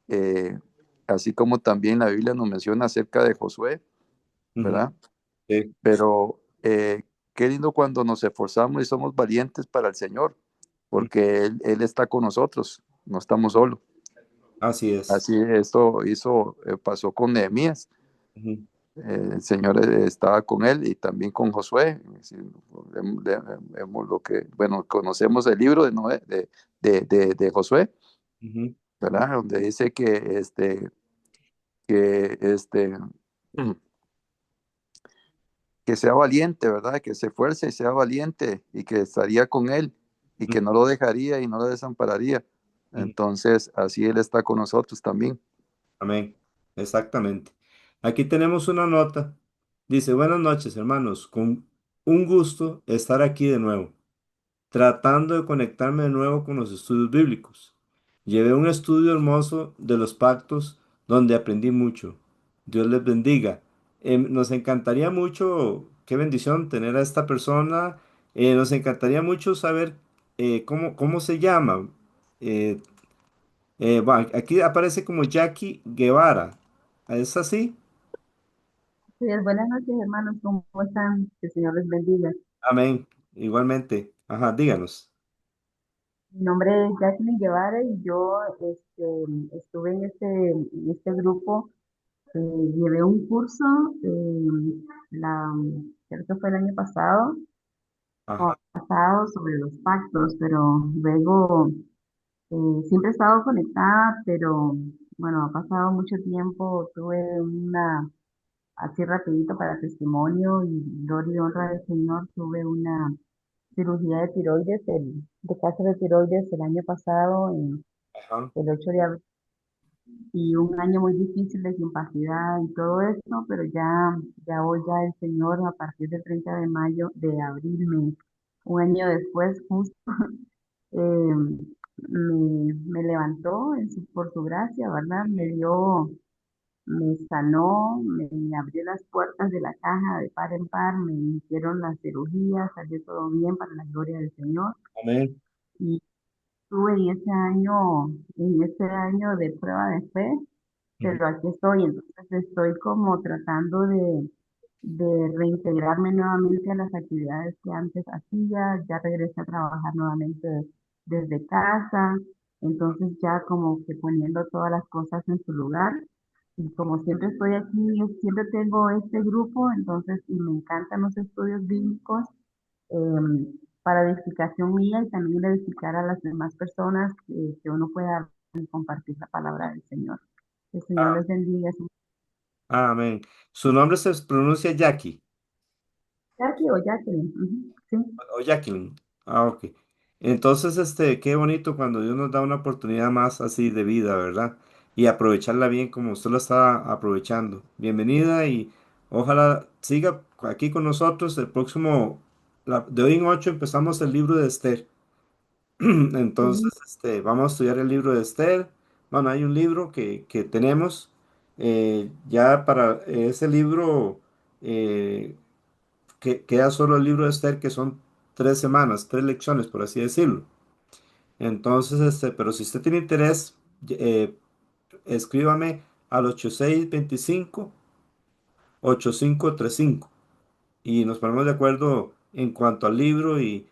eh, así como también la Biblia nos menciona acerca de Josué, ujú. ¿verdad? Sí, Pero qué lindo cuando nos esforzamos y somos valientes para el Señor, ujú. porque Él está con nosotros, no estamos solos. Así es. Así pasó con Nehemías. Ujú, El Señor estaba con él y también con Josué. Es decir, bueno, conocemos el libro de Josué, ujú, ¿verdad? Donde dice que, este, que sea valiente, ¿verdad? Que se esfuerce y sea valiente y que estaría con él y que no lo dejaría y no lo desampararía Entonces, así Él está con nosotros también. Amén. Exactamente. Aquí tenemos una nota. Dice, buenas noches, hermanos. Con un gusto estar aquí de nuevo, tratando de conectarme de nuevo con los estudios bíblicos. Llevé un estudio hermoso de los pactos donde aprendí mucho. Dios les bendiga. Nos encantaría mucho, qué bendición tener a esta persona. Nos encantaría mucho saber cómo se llama. Eh, bueno, aquí aparece como Jackie Guevara. ¿Es así? Sí, buenas noches, hermanos, ¿cómo están? Que el Señor les bendiga. Amén. Igualmente. Ajá, díganos. Mi nombre es Jacqueline Guevara y yo estuve en este grupo, llevé un curso, creo que fue el año pasado, Ajá. sobre los pactos, pero luego siempre he estado conectada, pero bueno, ha pasado mucho tiempo, tuve así rapidito para testimonio y gloria y honra del Señor, tuve una cirugía de tiroides, de cáncer de tiroides el año pasado, Ajá. el 8 de abril, y un año muy difícil de incapacidad y todo esto, pero ya hoy ya el Señor a partir del 30 de mayo, de abril, un año después, justo, eh, me levantó por su gracia, ¿verdad? Me sanó, me abrió las puertas de la caja de par en par, me hicieron la cirugía, salió todo bien para la gloria del Señor. Amén. Y estuve en ese año de prueba de fe, Ujú. pero aquí estoy, entonces estoy como tratando de reintegrarme nuevamente a las actividades que antes hacía, ya regresé a trabajar nuevamente desde casa, entonces ya como que poniendo todas las cosas en su lugar. Y como siempre estoy aquí, siempre tengo este grupo, entonces, y me encantan los estudios bíblicos, para edificación mía y también edificar a las demás personas, que uno pueda compartir la palabra del Señor. El Señor les bendiga. Amén. Su nombre se pronuncia Jackie Jackie o Jacqueline, ujú, sí. o Jacqueline. Ah, ok. Entonces, qué bonito cuando Dios nos da una oportunidad más así de vida, ¿verdad? Y aprovecharla bien como usted lo está aprovechando. Bienvenida y ojalá siga aquí con nosotros. El próximo, de hoy en 8 empezamos el libro de Esther. Entonces, Sí, vamos a estudiar el libro de Esther. Bueno, hay un libro que tenemos ya para ese libro. Que queda solo el libro de Esther, que son 3 semanas, 3 lecciones, por así decirlo. Entonces, pero si usted tiene interés, eh, escríbame al 8625-8535 y nos ponemos de acuerdo en cuanto al libro y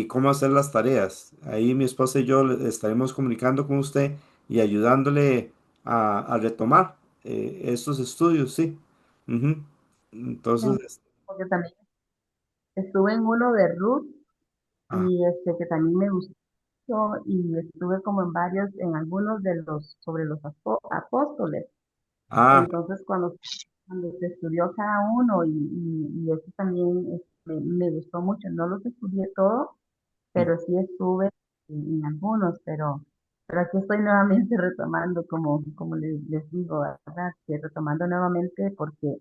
cómo hacer las tareas. Ahí mi esposa y yo le estaremos comunicando con usted y ayudándole a retomar estos estudios, sí. Ujú. Entonces, porque también estuve en uno de Ruth ah, y que también me gustó y estuve como en algunos sobre los apóstoles. ah, Entonces, cuando se estudió cada uno y eso también me gustó mucho. No los estudié todos, pero sí estuve en algunos, pero aquí estoy nuevamente retomando, como les digo, ¿verdad? Que retomando nuevamente porque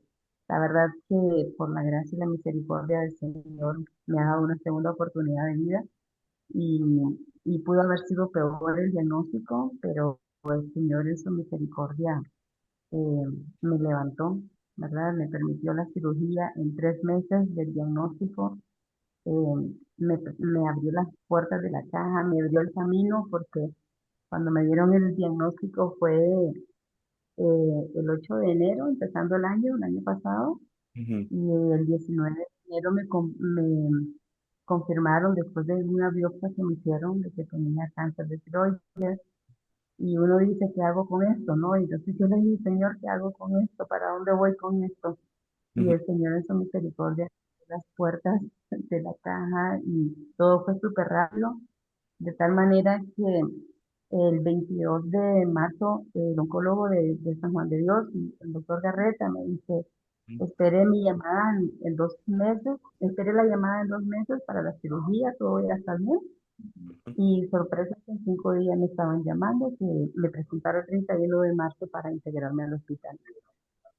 la verdad que por la gracia y la misericordia del Señor me ha dado una segunda oportunidad de vida y, y pudo haber sido peor el diagnóstico, pero el Señor en su misericordia eh, me levantó, ¿verdad? Me permitió la cirugía en 3 meses del diagnóstico, me abrió las puertas de la caja, me abrió el camino, porque cuando me dieron el diagnóstico fue el 8 de enero, empezando el año pasado, ujú, y el 19 de enero me confirmaron después de una biopsia que me hicieron de que tenía cáncer de tiroides. Y uno dice, ¿qué hago con esto? ¿No? Y entonces yo le dije, Señor, ¿qué hago con esto? ¿Para dónde voy con esto? Y ujú, el Señor en su misericordia abrió las puertas de la caja y todo fue súper rápido, de tal manera que el 22 de marzo el oncólogo de San Juan de Dios, el doctor Garreta, me dice, esperé mi llamada en 2 meses, esperé la llamada en 2 meses para la cirugía, todo ya está bien. Y sorpresa que en 5 días me estaban llamando, que me presentaron el 31 de marzo para integrarme al hospital.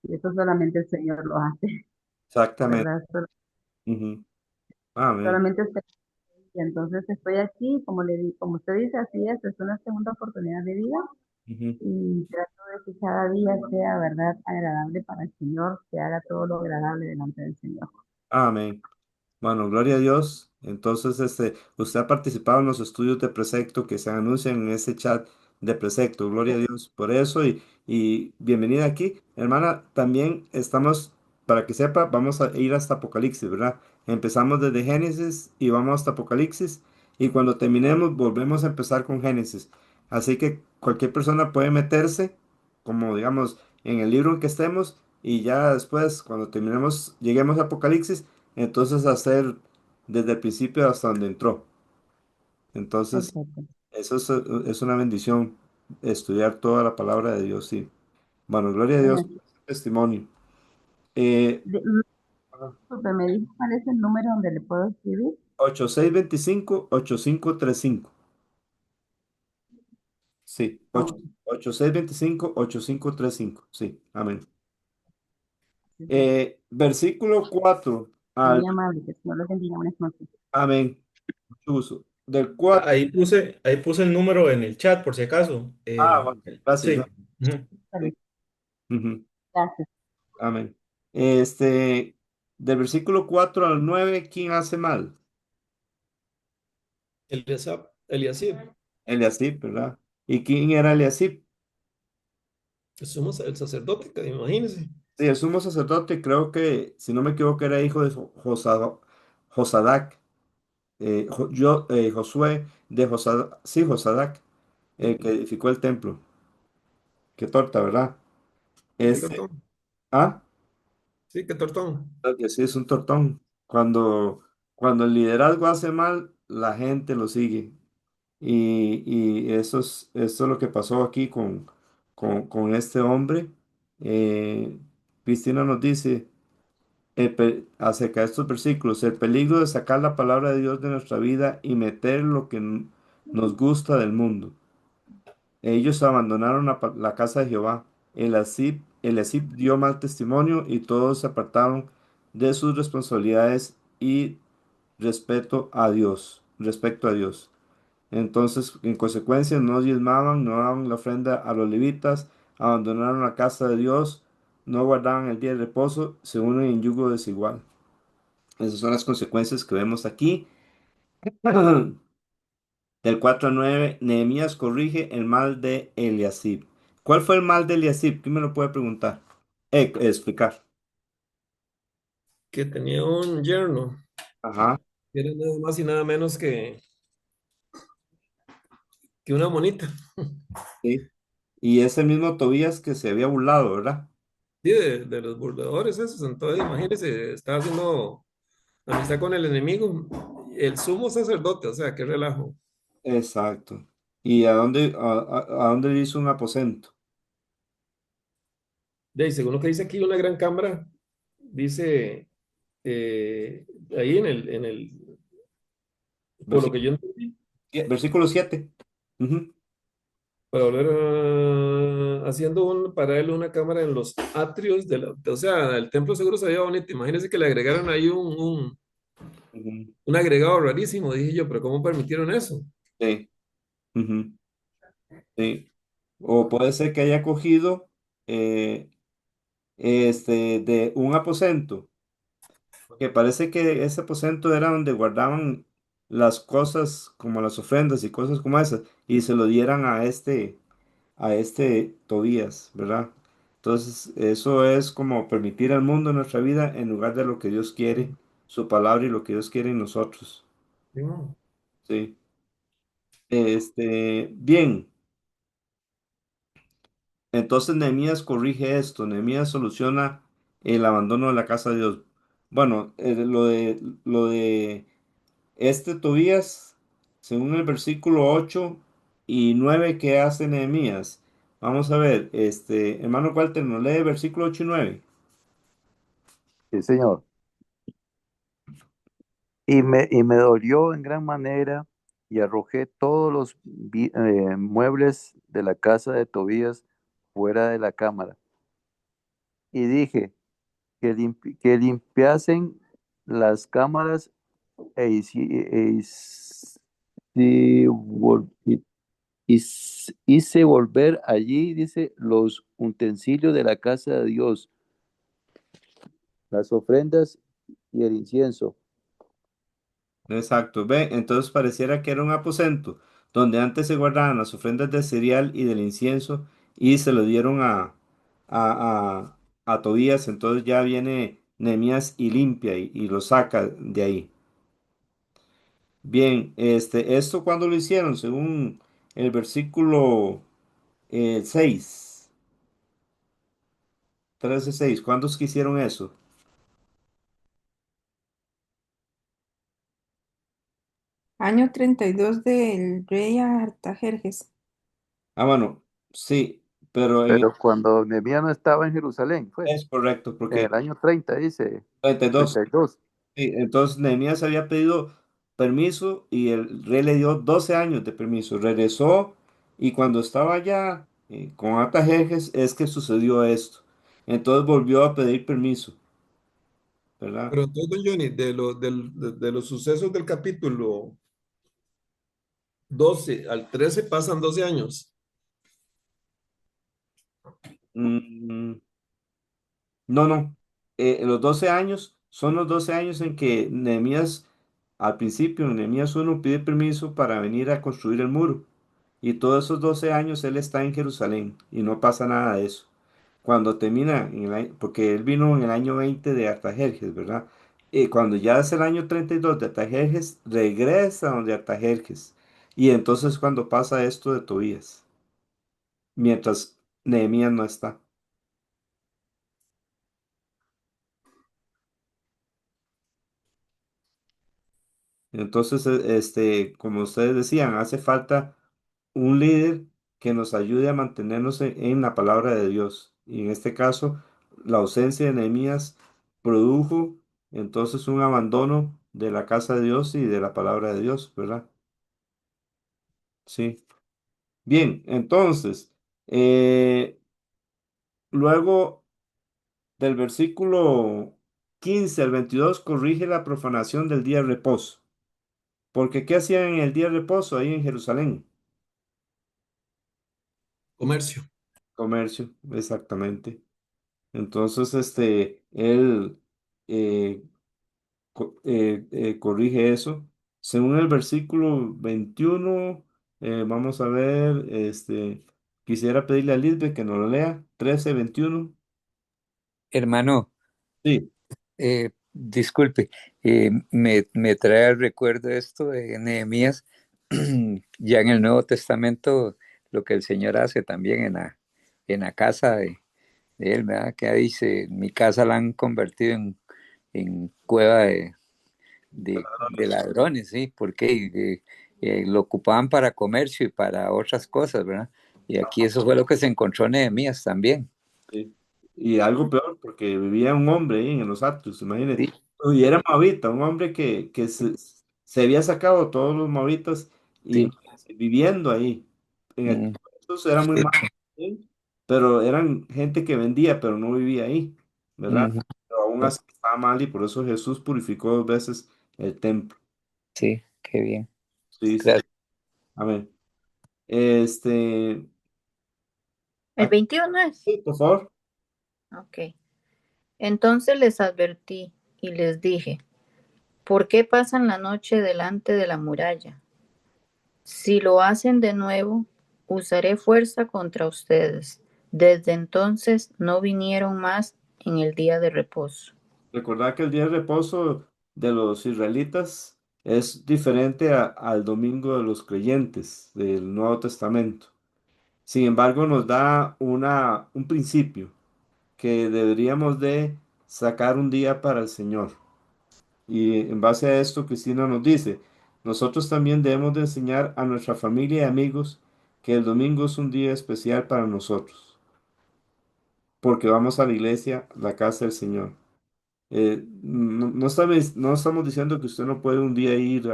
Y eso solamente el Señor lo hace, Exactamente. ¿verdad? Ujú. Amén. Solamente usted. Y entonces estoy aquí, como usted dice, así es una segunda oportunidad de vida Ujú. y trato de que cada día sea, ¿verdad?, agradable para el Señor, que haga todo lo agradable delante del Señor. Amén. Bueno, gloria a Dios. Entonces, usted ha participado en los estudios de precepto que se anuncian en ese chat de precepto. Gloria a Dios por eso y bienvenida aquí. Hermana, también estamos, para que sepa, vamos a ir hasta Apocalipsis, ¿verdad? Empezamos desde Génesis y vamos hasta Apocalipsis y cuando terminemos volvemos a empezar con Génesis. Así que cualquier persona puede meterse, como digamos, en el libro en que estemos y ya después, cuando terminemos, lleguemos a Apocalipsis entonces hacer desde el principio hasta donde entró. Entonces, Perfecto. eso es una bendición, estudiar toda la palabra de Dios, sí. Bueno, gloria a Dios Bueno, por ese testimonio. Eh, disculpe, me dijo cuál es el número donde le puedo escribir. 8625-8535. Sí, Oh, 8625-8535. Sí, amén. sí, sí. Versículo 4 al... Muy amable, que el Señor los bendiga. Buenas noches. Amén. Mucho gusto. Del 4. Ahí puse el número en el chat por si acaso. Bueno, gracias. Sí. Ujú. Sí. Ujú. Gracias. Amén. Del versículo 4 al 9, ¿quién hace mal? Eliasib, Eliasib, ¿verdad? ¿Y quién era Eliasib? somos el sacerdote, que imagínense. Sí, el sumo sacerdote, creo que, si no me equivoco, era hijo de Josadac, Josué de Josadac, sí, Josadac, el que edificó el templo. Qué torta, ¿verdad? Sí, qué Este, tortón. ah, Sí, qué tortón. creo que sí, es un tortón. Cuando el liderazgo hace mal, la gente lo sigue. Y eso es lo que pasó aquí con este hombre. Cristina nos dice acerca de estos versículos, el peligro de sacar la palabra de Dios de nuestra vida y meter lo que nos gusta del mundo. Ellos abandonaron la casa de Jehová. El Asib dio mal testimonio y todos se apartaron de sus responsabilidades y respecto a Dios. Entonces, en consecuencia, no diezmaban, no daban la ofrenda a los levitas, abandonaron la casa de Dios, no guardaban el día de reposo, se unen en yugo desigual. Esas son las consecuencias que vemos aquí. Del 4 al 9, Nehemías corrige el mal de Eliasib. ¿Cuál fue el mal de Eliasib? ¿Quién me lo puede preguntar? Explicar. Que tenía un yerno, Ajá, que era nada más y nada menos que una monita. sí. Y ese mismo Tobías que se había burlado, ¿verdad? Sí, de los burladores esos. Entonces, imagínense, estaba haciendo amistad con el enemigo, el sumo sacerdote, o sea, qué relajo. Exacto. ¿Y a dónde le hizo un aposento? De ahí, según lo que dice aquí, una gran cámara, dice ahí por lo que yo entendí, Versículo 7. Ujú, para volver haciendo para él una cámara en los atrios o sea, el templo seguro se veía bonito. Imagínense que le agregaron ahí ujú, un agregado rarísimo, dije yo, pero ¿cómo permitieron eso? sí, ujú, sí. O puede ser que haya cogido eh, de un aposento, porque parece que ese aposento era donde guardaban las cosas como las ofrendas y cosas como esas, y se lo dieran a este Tobías, ¿verdad? Entonces, eso es como permitir al mundo en nuestra vida en lugar de lo que Dios quiere, su palabra y lo que Dios quiere en nosotros. Sí, no. Sí. Bien, entonces Nehemías corrige esto, Nehemías soluciona el abandono de la casa de Dios. Bueno, lo de Tobías, según el versículo 8 y 9 que hace Nehemías. Vamos a ver, hermano Walter, nos lee versículo 8 y 9. Sí, Señor. Y me dolió en gran manera y arrojé todos los muebles de la casa de Tobías fuera de la cámara. Y dije que limpiasen las cámaras y hice volver allí, dice, los utensilios de la casa de Dios, las ofrendas y el incienso. Exacto, ve, entonces pareciera que era un aposento donde antes se guardaban las ofrendas de cereal y del incienso y se lo dieron a Tobías, entonces ya viene Nehemías y limpia y lo saca de ahí. Bien, esto cuando lo hicieron, según el versículo 6, 13:6, ¿cuándo es que hicieron eso? Año 32 del rey Artajerjes. Ah, bueno, sí, pero Pero cuando Nehemías no estaba en Jerusalén, fue es correcto, en porque el año 30 dice, 32. 32. Sí, entonces Nehemías había pedido permiso y el rey le dio 12 años de permiso. Regresó y cuando estaba allá con Artajerjes es que sucedió esto. Entonces volvió a pedir permiso, ¿verdad? Pero entonces, don Johnny, de los sucesos del capítulo 12 al 13 pasan 12 años. Mm, no, no. Los 12 años son los 12 años en que Nehemías, al principio, en Nehemías 1 pide permiso para venir a construir el muro. Y todos esos 12 años él está en Jerusalén y no pasa nada de eso. Cuando termina, porque él vino en el año 20 de Artajerjes, ¿verdad? Y cuando ya es el año 32 de Artajerjes, regresa donde Artajerjes. Y entonces cuando pasa esto de Tobías, mientras Nehemías no está. Entonces, como ustedes decían, hace falta un líder que nos ayude a mantenernos en la palabra de Dios. Y en este caso, la ausencia de Nehemías produjo entonces un abandono de la casa de Dios y de la palabra de Dios, ¿verdad? Sí. Bien, entonces, luego del versículo 15 al 22 corrige la profanación del día de reposo. Porque ¿qué hacían en el día de reposo ahí en Jerusalén? Comercio. Comercio, exactamente. Entonces, él eh, corrige eso. Según el versículo 21, vamos a ver, quisiera pedirle a Lisbeth que nos lo lea, 13:21. Hermano, Sí, disculpe, me trae al recuerdo esto de Nehemías, ya en el Nuevo Testamento, lo que el Señor hace también en la casa de él, ¿verdad? Que dice, mi casa la han convertido en cueva de ladrones, ¿sí? Porque lo ocupaban para comercio y para otras cosas, ¿verdad? Y aquí eso fue lo que se encontró Nehemías también. sí. Y algo peor, porque vivía un hombre ahí en los Atrios, imagínate. Sí, Y era moabita, un hombre que se había sacado todos los moabitas y sí. imagínense, viviendo ahí. En el Mm, tiempo de Jesús era muy sí. malo, ¿sí? Pero eran gente que vendía, pero no vivía ahí, ¿verdad? Ujú. Pero aún así estaba mal y por eso Jesús purificó 2 veces el templo. Sí, qué bien. Sí, sí. Gracias. Amén. Este, El 21 es. sí, por favor. Ok. Entonces les advertí y les dije, ¿por qué pasan la noche delante de la muralla? Si lo hacen de nuevo, usaré fuerza contra ustedes. Desde entonces no vinieron más en el día de reposo. Recordad que el día de reposo de los israelitas es diferente al domingo de los creyentes del Nuevo Testamento. Sin embargo, nos da un principio que deberíamos de sacar un día para el Señor. Y en base a esto, Cristina nos dice, nosotros también debemos de enseñar a nuestra familia y amigos que el domingo es un día especial para nosotros, porque vamos a la iglesia, la casa del Señor. No estamos diciendo que usted no puede un día ir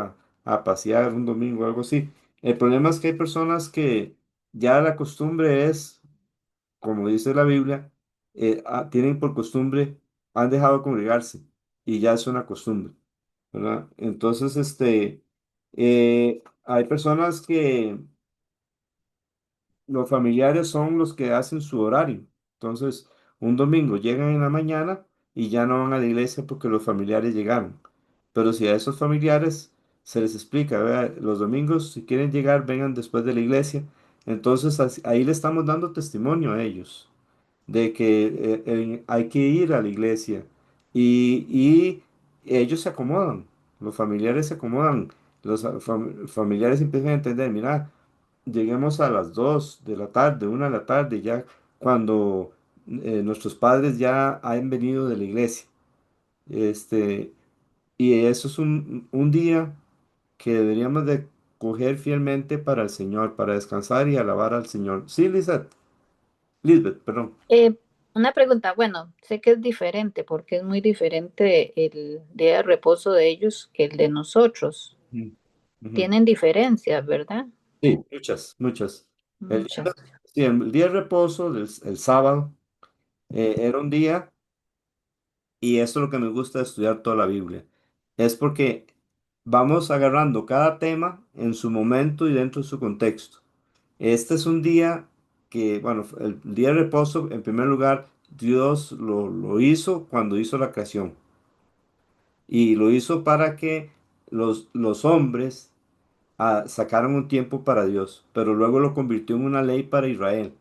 a pasear un domingo o algo así. El problema es que hay personas que ya la costumbre es, como dice la Biblia, tienen por costumbre, han dejado de congregarse y ya es una costumbre, ¿verdad? Entonces, hay personas que los familiares son los que hacen su horario. Entonces, un domingo llegan en la mañana y ya no van a la iglesia porque los familiares llegaron. Pero si a esos familiares se les explica, "Vea, los domingos, si quieren llegar, vengan después de la iglesia". Entonces, ahí le estamos dando testimonio a ellos de que hay que ir a la iglesia y ellos se acomodan, los familiares se acomodan, los familiares empiezan a entender, mira, lleguemos a las 2 de la tarde, 1 de la tarde, ya cuando nuestros padres ya han venido de la iglesia. Este, y eso es un día que deberíamos de coger fielmente para el Señor, para descansar y alabar al Señor. Sí, Lisbeth, perdón. Una pregunta, bueno, sé que es diferente porque es muy diferente el día de reposo de ellos que el de nosotros. Mm, ujú. Tienen diferencias, ¿verdad? Sí, muchas, muchas. El día, Muchas. sí, el día de reposo, el sábado, era un día, y esto es lo que me gusta de estudiar toda la Biblia, es porque vamos agarrando cada tema en su momento y dentro de su contexto. Este es un día que, bueno, el día de reposo, en primer lugar, Dios lo hizo cuando hizo la creación, y lo hizo para que los hombres sacaran un tiempo para Dios, pero luego lo convirtió en una ley para Israel.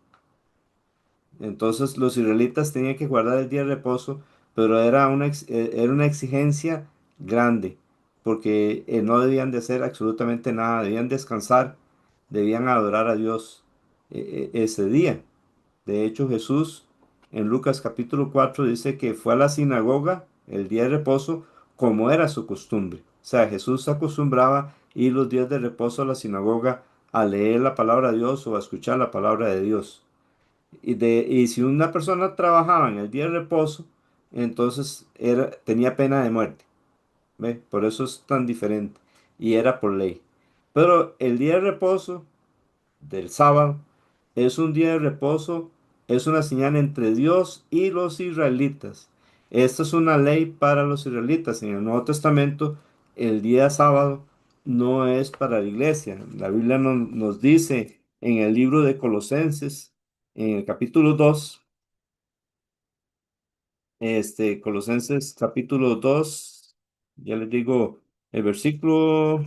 Entonces los israelitas tenían que guardar el día de reposo, pero era una exigencia grande, porque no debían de hacer absolutamente nada, debían descansar, debían adorar a Dios ese día. De hecho, Jesús en Lucas capítulo 4 dice que fue a la sinagoga el día de reposo como era su costumbre. O sea, Jesús acostumbraba ir los días de reposo a la sinagoga a leer la palabra de Dios o a escuchar la palabra de Dios. Y si una persona trabajaba en el día de reposo, entonces tenía pena de muerte. ¿Ve? Por eso es tan diferente. Y era por ley. Pero el día de reposo del sábado es un día de reposo, es una señal entre Dios y los israelitas. Esta es una ley para los israelitas. En el Nuevo Testamento, el día sábado no es para la iglesia. La Biblia nos dice en el libro de Colosenses, en el capítulo 2, Colosenses capítulo 2, ya les digo, el versículo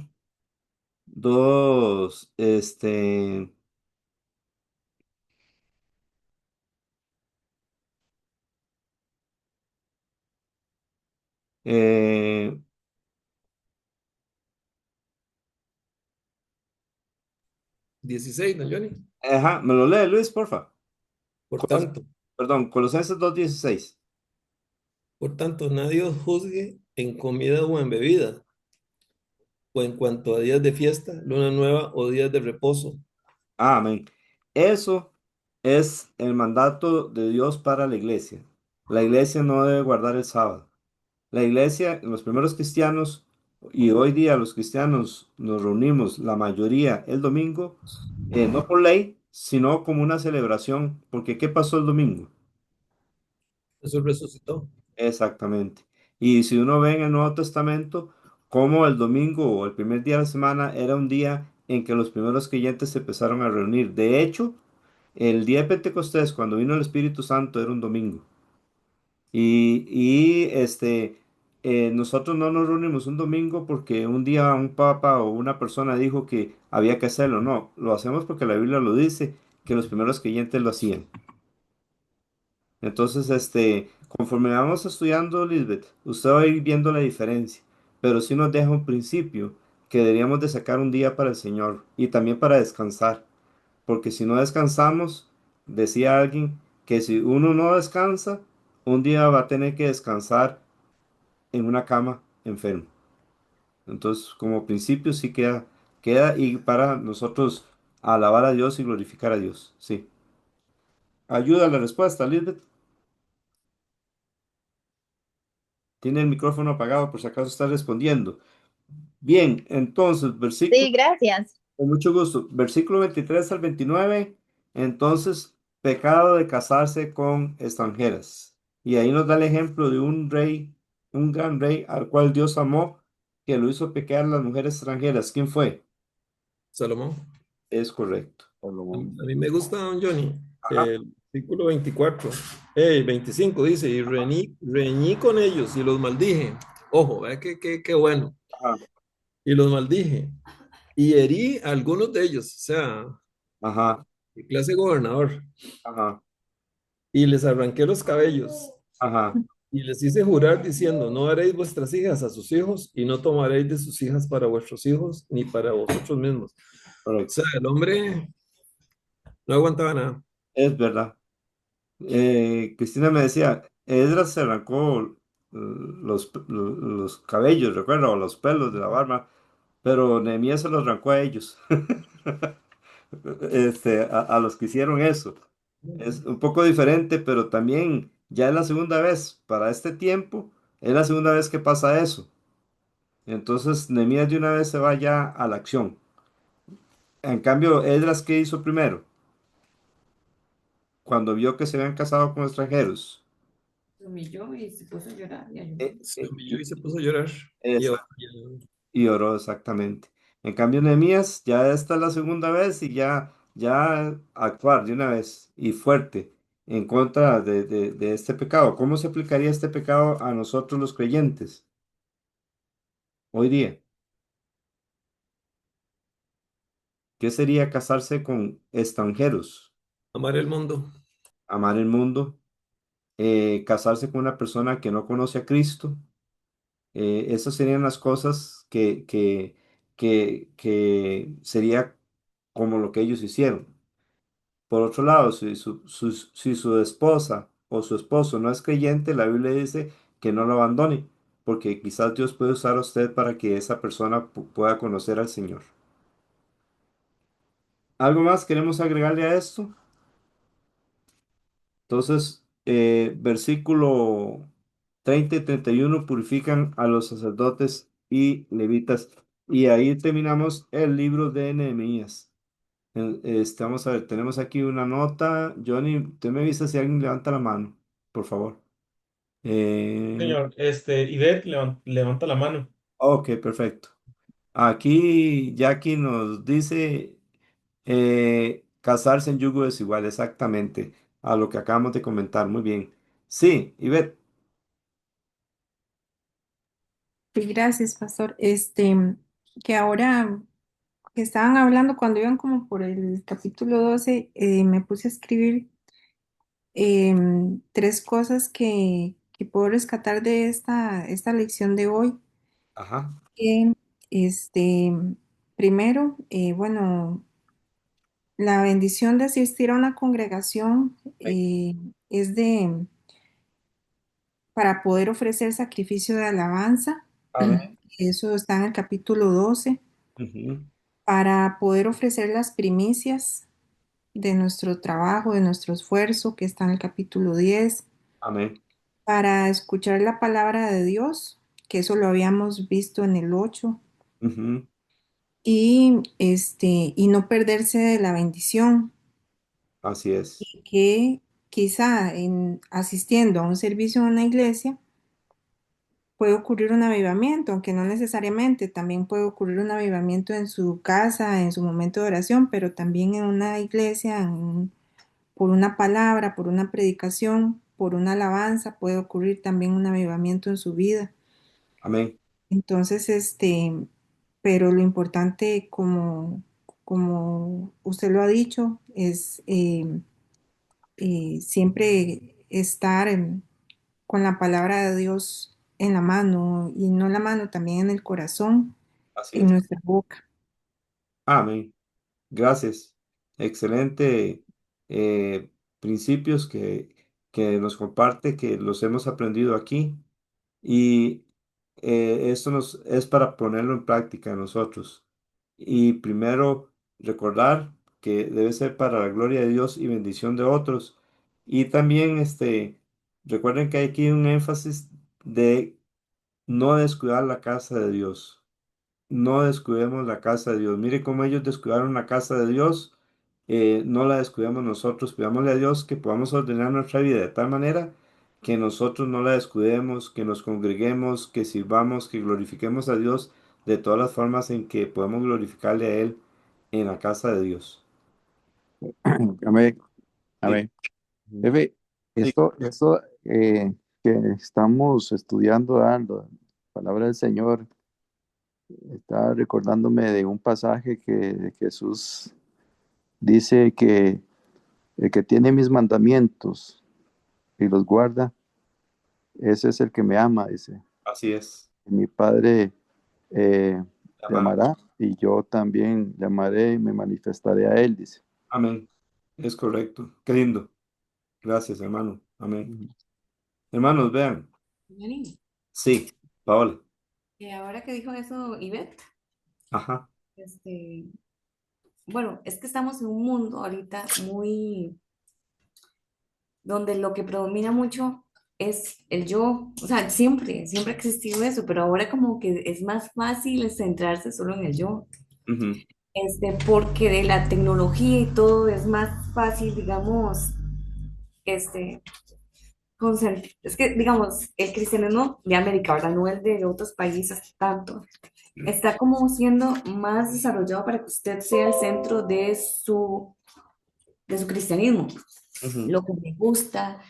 2, eh, 16, ¿no, Johnny? ajá, me lo lee Luis, porfa. Por Colos- tanto, Perdón, Colosenses 2:16. nadie os juzgue en comida o en bebida, o en cuanto a días de fiesta, luna nueva o días de reposo. Amén. Eso es el mandato de Dios para la iglesia. La iglesia no debe guardar el sábado. La iglesia, los primeros cristianos, y hoy día los cristianos nos reunimos, la mayoría, el domingo, no por ley, sino como una celebración, porque ¿qué pasó el domingo? Jesús resucitó. Exactamente. Y si uno ve en el Nuevo Testamento, como el domingo o el primer día de la semana era un día en que los primeros creyentes se empezaron a reunir. De hecho, el día de Pentecostés, cuando vino el Espíritu Santo, era un domingo. Nosotros no nos reunimos un domingo porque un día un papa o una persona dijo que había que hacerlo. No, lo hacemos porque la Biblia lo dice, que los primeros creyentes lo hacían. Entonces, conforme vamos estudiando, Lisbeth, usted va a ir viendo la diferencia, pero sí nos deja un principio que deberíamos de sacar un día para el Señor y también para descansar, porque si no descansamos, decía alguien, que si uno no descansa, un día va a tener que descansar en una cama enfermo. Entonces, como principio sí queda y para nosotros alabar a Dios y glorificar a Dios. Sí. Ayuda a la respuesta, Lisbeth. Tiene el micrófono apagado por si acaso está respondiendo. Bien, entonces, Sí, gracias. con mucho gusto, versículo 23 al 29, entonces, pecado de casarse con extranjeras. Y ahí nos da el ejemplo de un rey, un gran rey al cual Dios amó, que lo hizo pecar a las mujeres extranjeras. ¿Quién fue? Salomón. Es correcto. A Salomón. mí me gusta, don Johnny, Ajá, el versículo 24, 25 dice, y reñí con ellos y los maldije. Ojo, vea qué bueno. ajá, Y los maldije. Y herí a algunos de ellos, o sea, ajá, de clase gobernador. ajá, Y les arranqué los cabellos. ajá, Y les hice jurar diciendo, no haréis vuestras hijas a sus hijos y no tomaréis de sus hijas para vuestros hijos ni para vosotros mismos. O sea, correcto. el hombre no aguantaba nada. Es verdad. Cristina me decía, Esdras se arrancó los cabellos, recuerdo, o los pelos de la barba, pero Nehemías se los arrancó a ellos, a los que hicieron eso. Es un poco diferente, pero también ya es la segunda vez, para este tiempo, es la segunda vez que pasa eso. Entonces Nehemías de una vez se va ya a la acción. En cambio, Esdras, ¿qué hizo primero? Cuando vio que se habían casado con extranjeros. Se humilló y se puso a llorar y a llorar. Eh, Se eh, humilló y se puso a llorar. Y, Y oró exactamente. En cambio, Nehemías, ya esta es la segunda vez y ya actuar de una vez y fuerte en contra de este pecado. ¿Cómo se aplicaría este pecado a nosotros los creyentes hoy día? ¿Qué sería casarse con extranjeros? amar el mundo. Amar el mundo, casarse con una persona que no conoce a Cristo. Esas serían las cosas que sería como lo que ellos hicieron. Por otro lado, si su esposa o su esposo no es creyente, la Biblia dice que no lo abandone, porque quizás Dios puede usar a usted para que esa persona pueda conocer al Señor. ¿Algo más queremos agregarle a esto? Entonces, versículo 30 y 31 purifican a los sacerdotes y levitas. Y ahí terminamos el libro de Nehemías. Vamos a ver, tenemos aquí una nota. Johnny, usted me avisa si alguien levanta la mano, por favor. Eh, Señor, Ivette levanta la mano. ok, perfecto. Aquí Jackie nos dice casarse en yugo desigual, exactamente, a lo que acabamos de comentar. Muy bien. Sí, Ivette. Sí, gracias, pastor. Que ahora que estaban hablando cuando iban como por el capítulo 12, me puse a escribir tres cosas que puedo rescatar de esta lección de hoy. Ajá. Que, este, primero, bueno, la bendición de asistir a una congregación es para poder ofrecer sacrificio de alabanza. Amén. Eso está en el capítulo 12. Ujú. Para poder ofrecer las primicias de nuestro trabajo, de nuestro esfuerzo, que está en el capítulo 10. Amén. Para escuchar la palabra de Dios, que eso lo habíamos visto en el 8. Ujú. Y no perderse de la bendición, Así es. y que quizá en asistiendo a un servicio en una iglesia puede ocurrir un avivamiento, aunque no necesariamente, también puede ocurrir un avivamiento en su casa, en su momento de oración, pero también en una iglesia, por una palabra, por una predicación, por una alabanza, puede ocurrir también un avivamiento en su vida. Amén. Entonces, pero lo importante, como usted lo ha dicho, es siempre estar con la palabra de Dios en la mano, y no en la mano, también en el corazón, Así en es. nuestra boca. Amén. Gracias. Excelente principios que nos comparte, que los hemos aprendido aquí. Y esto es para ponerlo en práctica nosotros. Y primero recordar que debe ser para la gloria de Dios y bendición de otros. Y también recuerden que hay aquí un énfasis de no descuidar la casa de Dios. no descuidemos la casa de Dios. Mire cómo ellos descuidaron la casa de Dios, no la descuidamos nosotros. Pidámosle a Dios que podamos ordenar nuestra vida de tal manera que nosotros no la descuidemos, que nos congreguemos, que sirvamos, que glorifiquemos a Dios de todas las formas en que podemos glorificarle a Él en la casa de Dios. Amén, Sí, amén. Jefe, sí, esto que estamos estudiando, la palabra del Señor, está recordándome de un pasaje que Jesús dice que el que tiene mis mandamientos y los guarda, ese es el que me ama, dice. así es. Mi Padre eh, le Amén. amará y yo también le amaré y me manifestaré a él, dice. Amén. Es correcto. Qué lindo. Gracias, hermano. Amén. Ujú. Hermanos, vean. Janine, Sí, Paola. ahora que dijo eso, Ivette, Ajá. este, bueno, es que estamos en un mundo ahorita muy, donde lo que predomina mucho es el yo, o sea, siempre ha existido eso, pero ahora como que es más fácil centrarse solo en el yo, Ujú, porque de la tecnología y todo es más fácil, digamos, este, es que, digamos, el cristianismo de América, ¿verdad? No el de otros países tanto, está como siendo más desarrollado para que usted sea el centro de su cristianismo, ujú, lo que le gusta,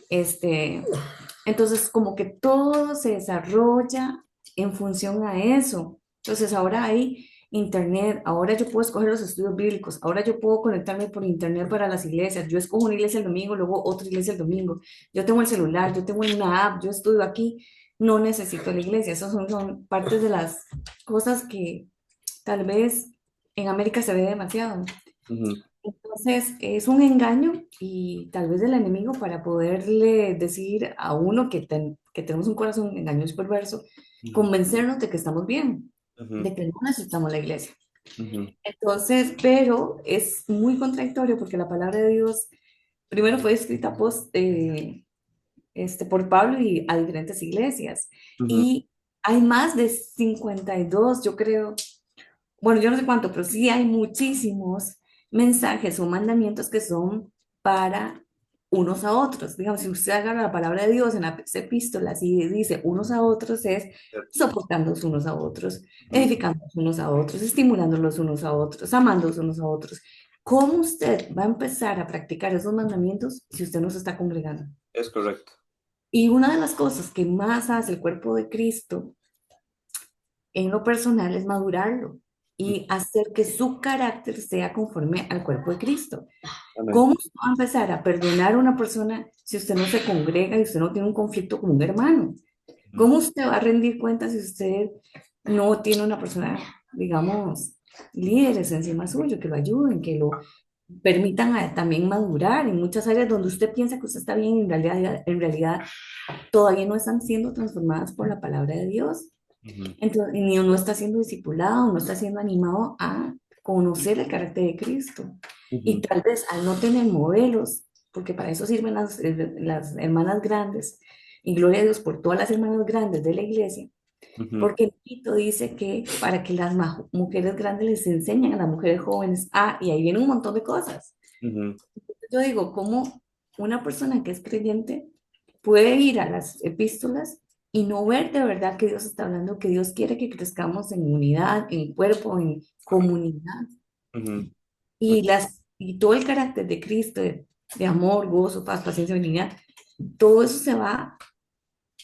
este, entonces como que todo se desarrolla en función a eso. Entonces ahora hay internet, ahora yo puedo escoger los estudios bíblicos, ahora yo puedo conectarme por internet para las iglesias, yo escojo una iglesia el domingo, luego otra iglesia el domingo, yo tengo el celular, yo tengo una app, yo estudio aquí, no necesito la iglesia. Esas son partes de las cosas que tal vez en América se ve demasiado. ujú, Entonces, es un engaño y tal vez del enemigo para poderle decir a uno que tenemos un corazón engañoso y perverso, ujú, convencernos de que estamos bien, ujú, de que no necesitamos la iglesia. ujú, Entonces, pero es muy contradictorio porque la palabra de Dios primero fue escrita por Pablo y a diferentes iglesias. ujú. Y hay más de 52 yo creo, bueno, yo no sé cuánto, pero sí hay muchísimos mensajes o mandamientos que son para unos a otros. Digamos, si usted agarra la palabra de Dios en las epístolas y dice unos a otros, es Cierto. soportándolos unos a otros, Ujú, edificándolos unos a otros, estimulándolos unos a otros, amándolos unos a otros. ¿Cómo usted va a empezar a practicar esos mandamientos si usted no se está congregando? es correcto. Y una de las cosas que más hace el cuerpo de Cristo en lo personal es madurarlo Ujú, y hacer que su carácter sea conforme al cuerpo de Cristo. amén. ¿Cómo usted va a empezar a perdonar a una persona si usted no se congrega y usted no tiene un conflicto con un hermano? Ujú, ¿Cómo usted va a rendir cuentas si usted no tiene una persona, digamos, líderes encima suyo, que lo ayuden, que lo permitan también madurar en muchas áreas donde usted piensa que usted está bien, en realidad todavía no están siendo transformadas por la palabra de Dios? ujú, Entonces, el niño no está siendo discipulado, no está siendo animado a conocer el carácter de Cristo. Y ujú, tal vez al no tener modelos, porque para eso sirven las hermanas grandes, y gloria a Dios por todas las hermanas grandes de la iglesia, ujú, porque Tito dice que para que las mujeres grandes les enseñen a las mujeres jóvenes, y ahí viene un montón de cosas. ujú. Yo digo, ¿cómo una persona que es creyente puede ir a las epístolas y no ver de verdad que Dios está hablando, que Dios quiere que crezcamos en unidad, en cuerpo, en Amén. comunidad? Ujú, Y todo el carácter de Cristo, de amor, gozo, paz, paciencia, benignidad, todo eso se va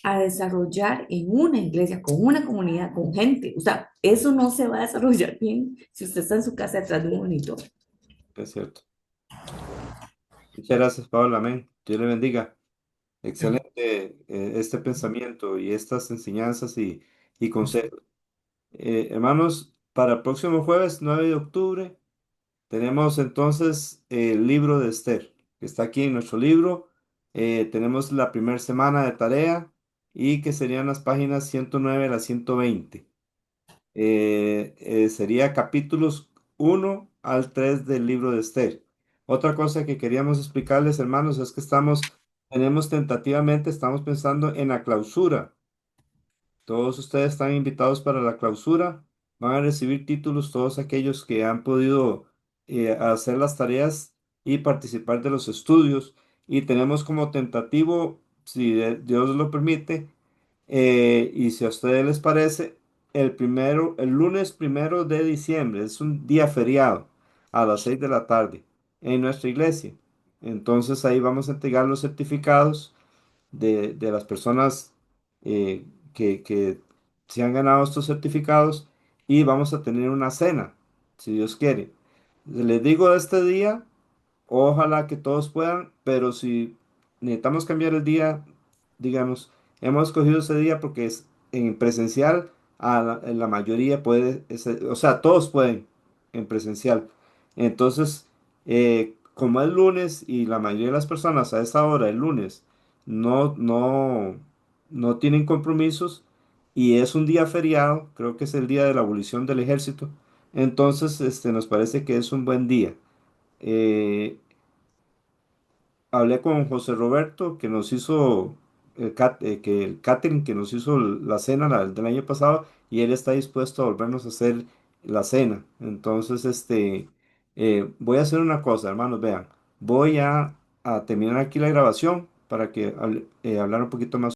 a desarrollar en una iglesia, con una comunidad, con gente. O sea, eso no se va a desarrollar bien si usted está en su casa detrás de un monitor. es cierto. Muchas gracias, Paola. Amén. Dios le bendiga. Excelente este pensamiento y estas enseñanzas y consejos. Hermanos, para el próximo jueves 9 de octubre tenemos entonces el libro de Esther, que está aquí en nuestro libro. Tenemos la primera semana de tarea y que serían las páginas 109 a las 120. Sería capítulos 1 al 3 del libro de Esther. Otra cosa que queríamos explicarles, hermanos, es que tenemos tentativamente, estamos pensando en la clausura. Todos ustedes están invitados para la clausura. van a recibir títulos todos aquellos que han podido hacer las tareas y participar de los estudios. Y tenemos como tentativo, si Dios lo permite, y si a ustedes les parece, el lunes 1 de diciembre, es un día feriado, a las 6 de la tarde, en nuestra iglesia. Entonces ahí vamos a entregar los certificados de las personas eh, que se han ganado estos certificados y vamos a tener una cena, si Dios quiere. Les digo de este día. Ojalá que todos puedan, pero si necesitamos cambiar el día, digamos, hemos escogido ese día porque es en presencial, la mayoría puede, o sea, todos pueden en presencial. Entonces, como es lunes y la mayoría de las personas a esa hora, el lunes, no, no, no tienen compromisos y es un día feriado, creo que es el día de la abolición del ejército, entonces, nos parece que es un buen día. Eh, Hablé con José Roberto que nos hizo que el catering que nos hizo la cena del año pasado y él está dispuesto a volvernos a hacer la cena. Entonces, voy a hacer una cosa, hermanos, vean, voy a terminar aquí la grabación para que hablar un poquito más.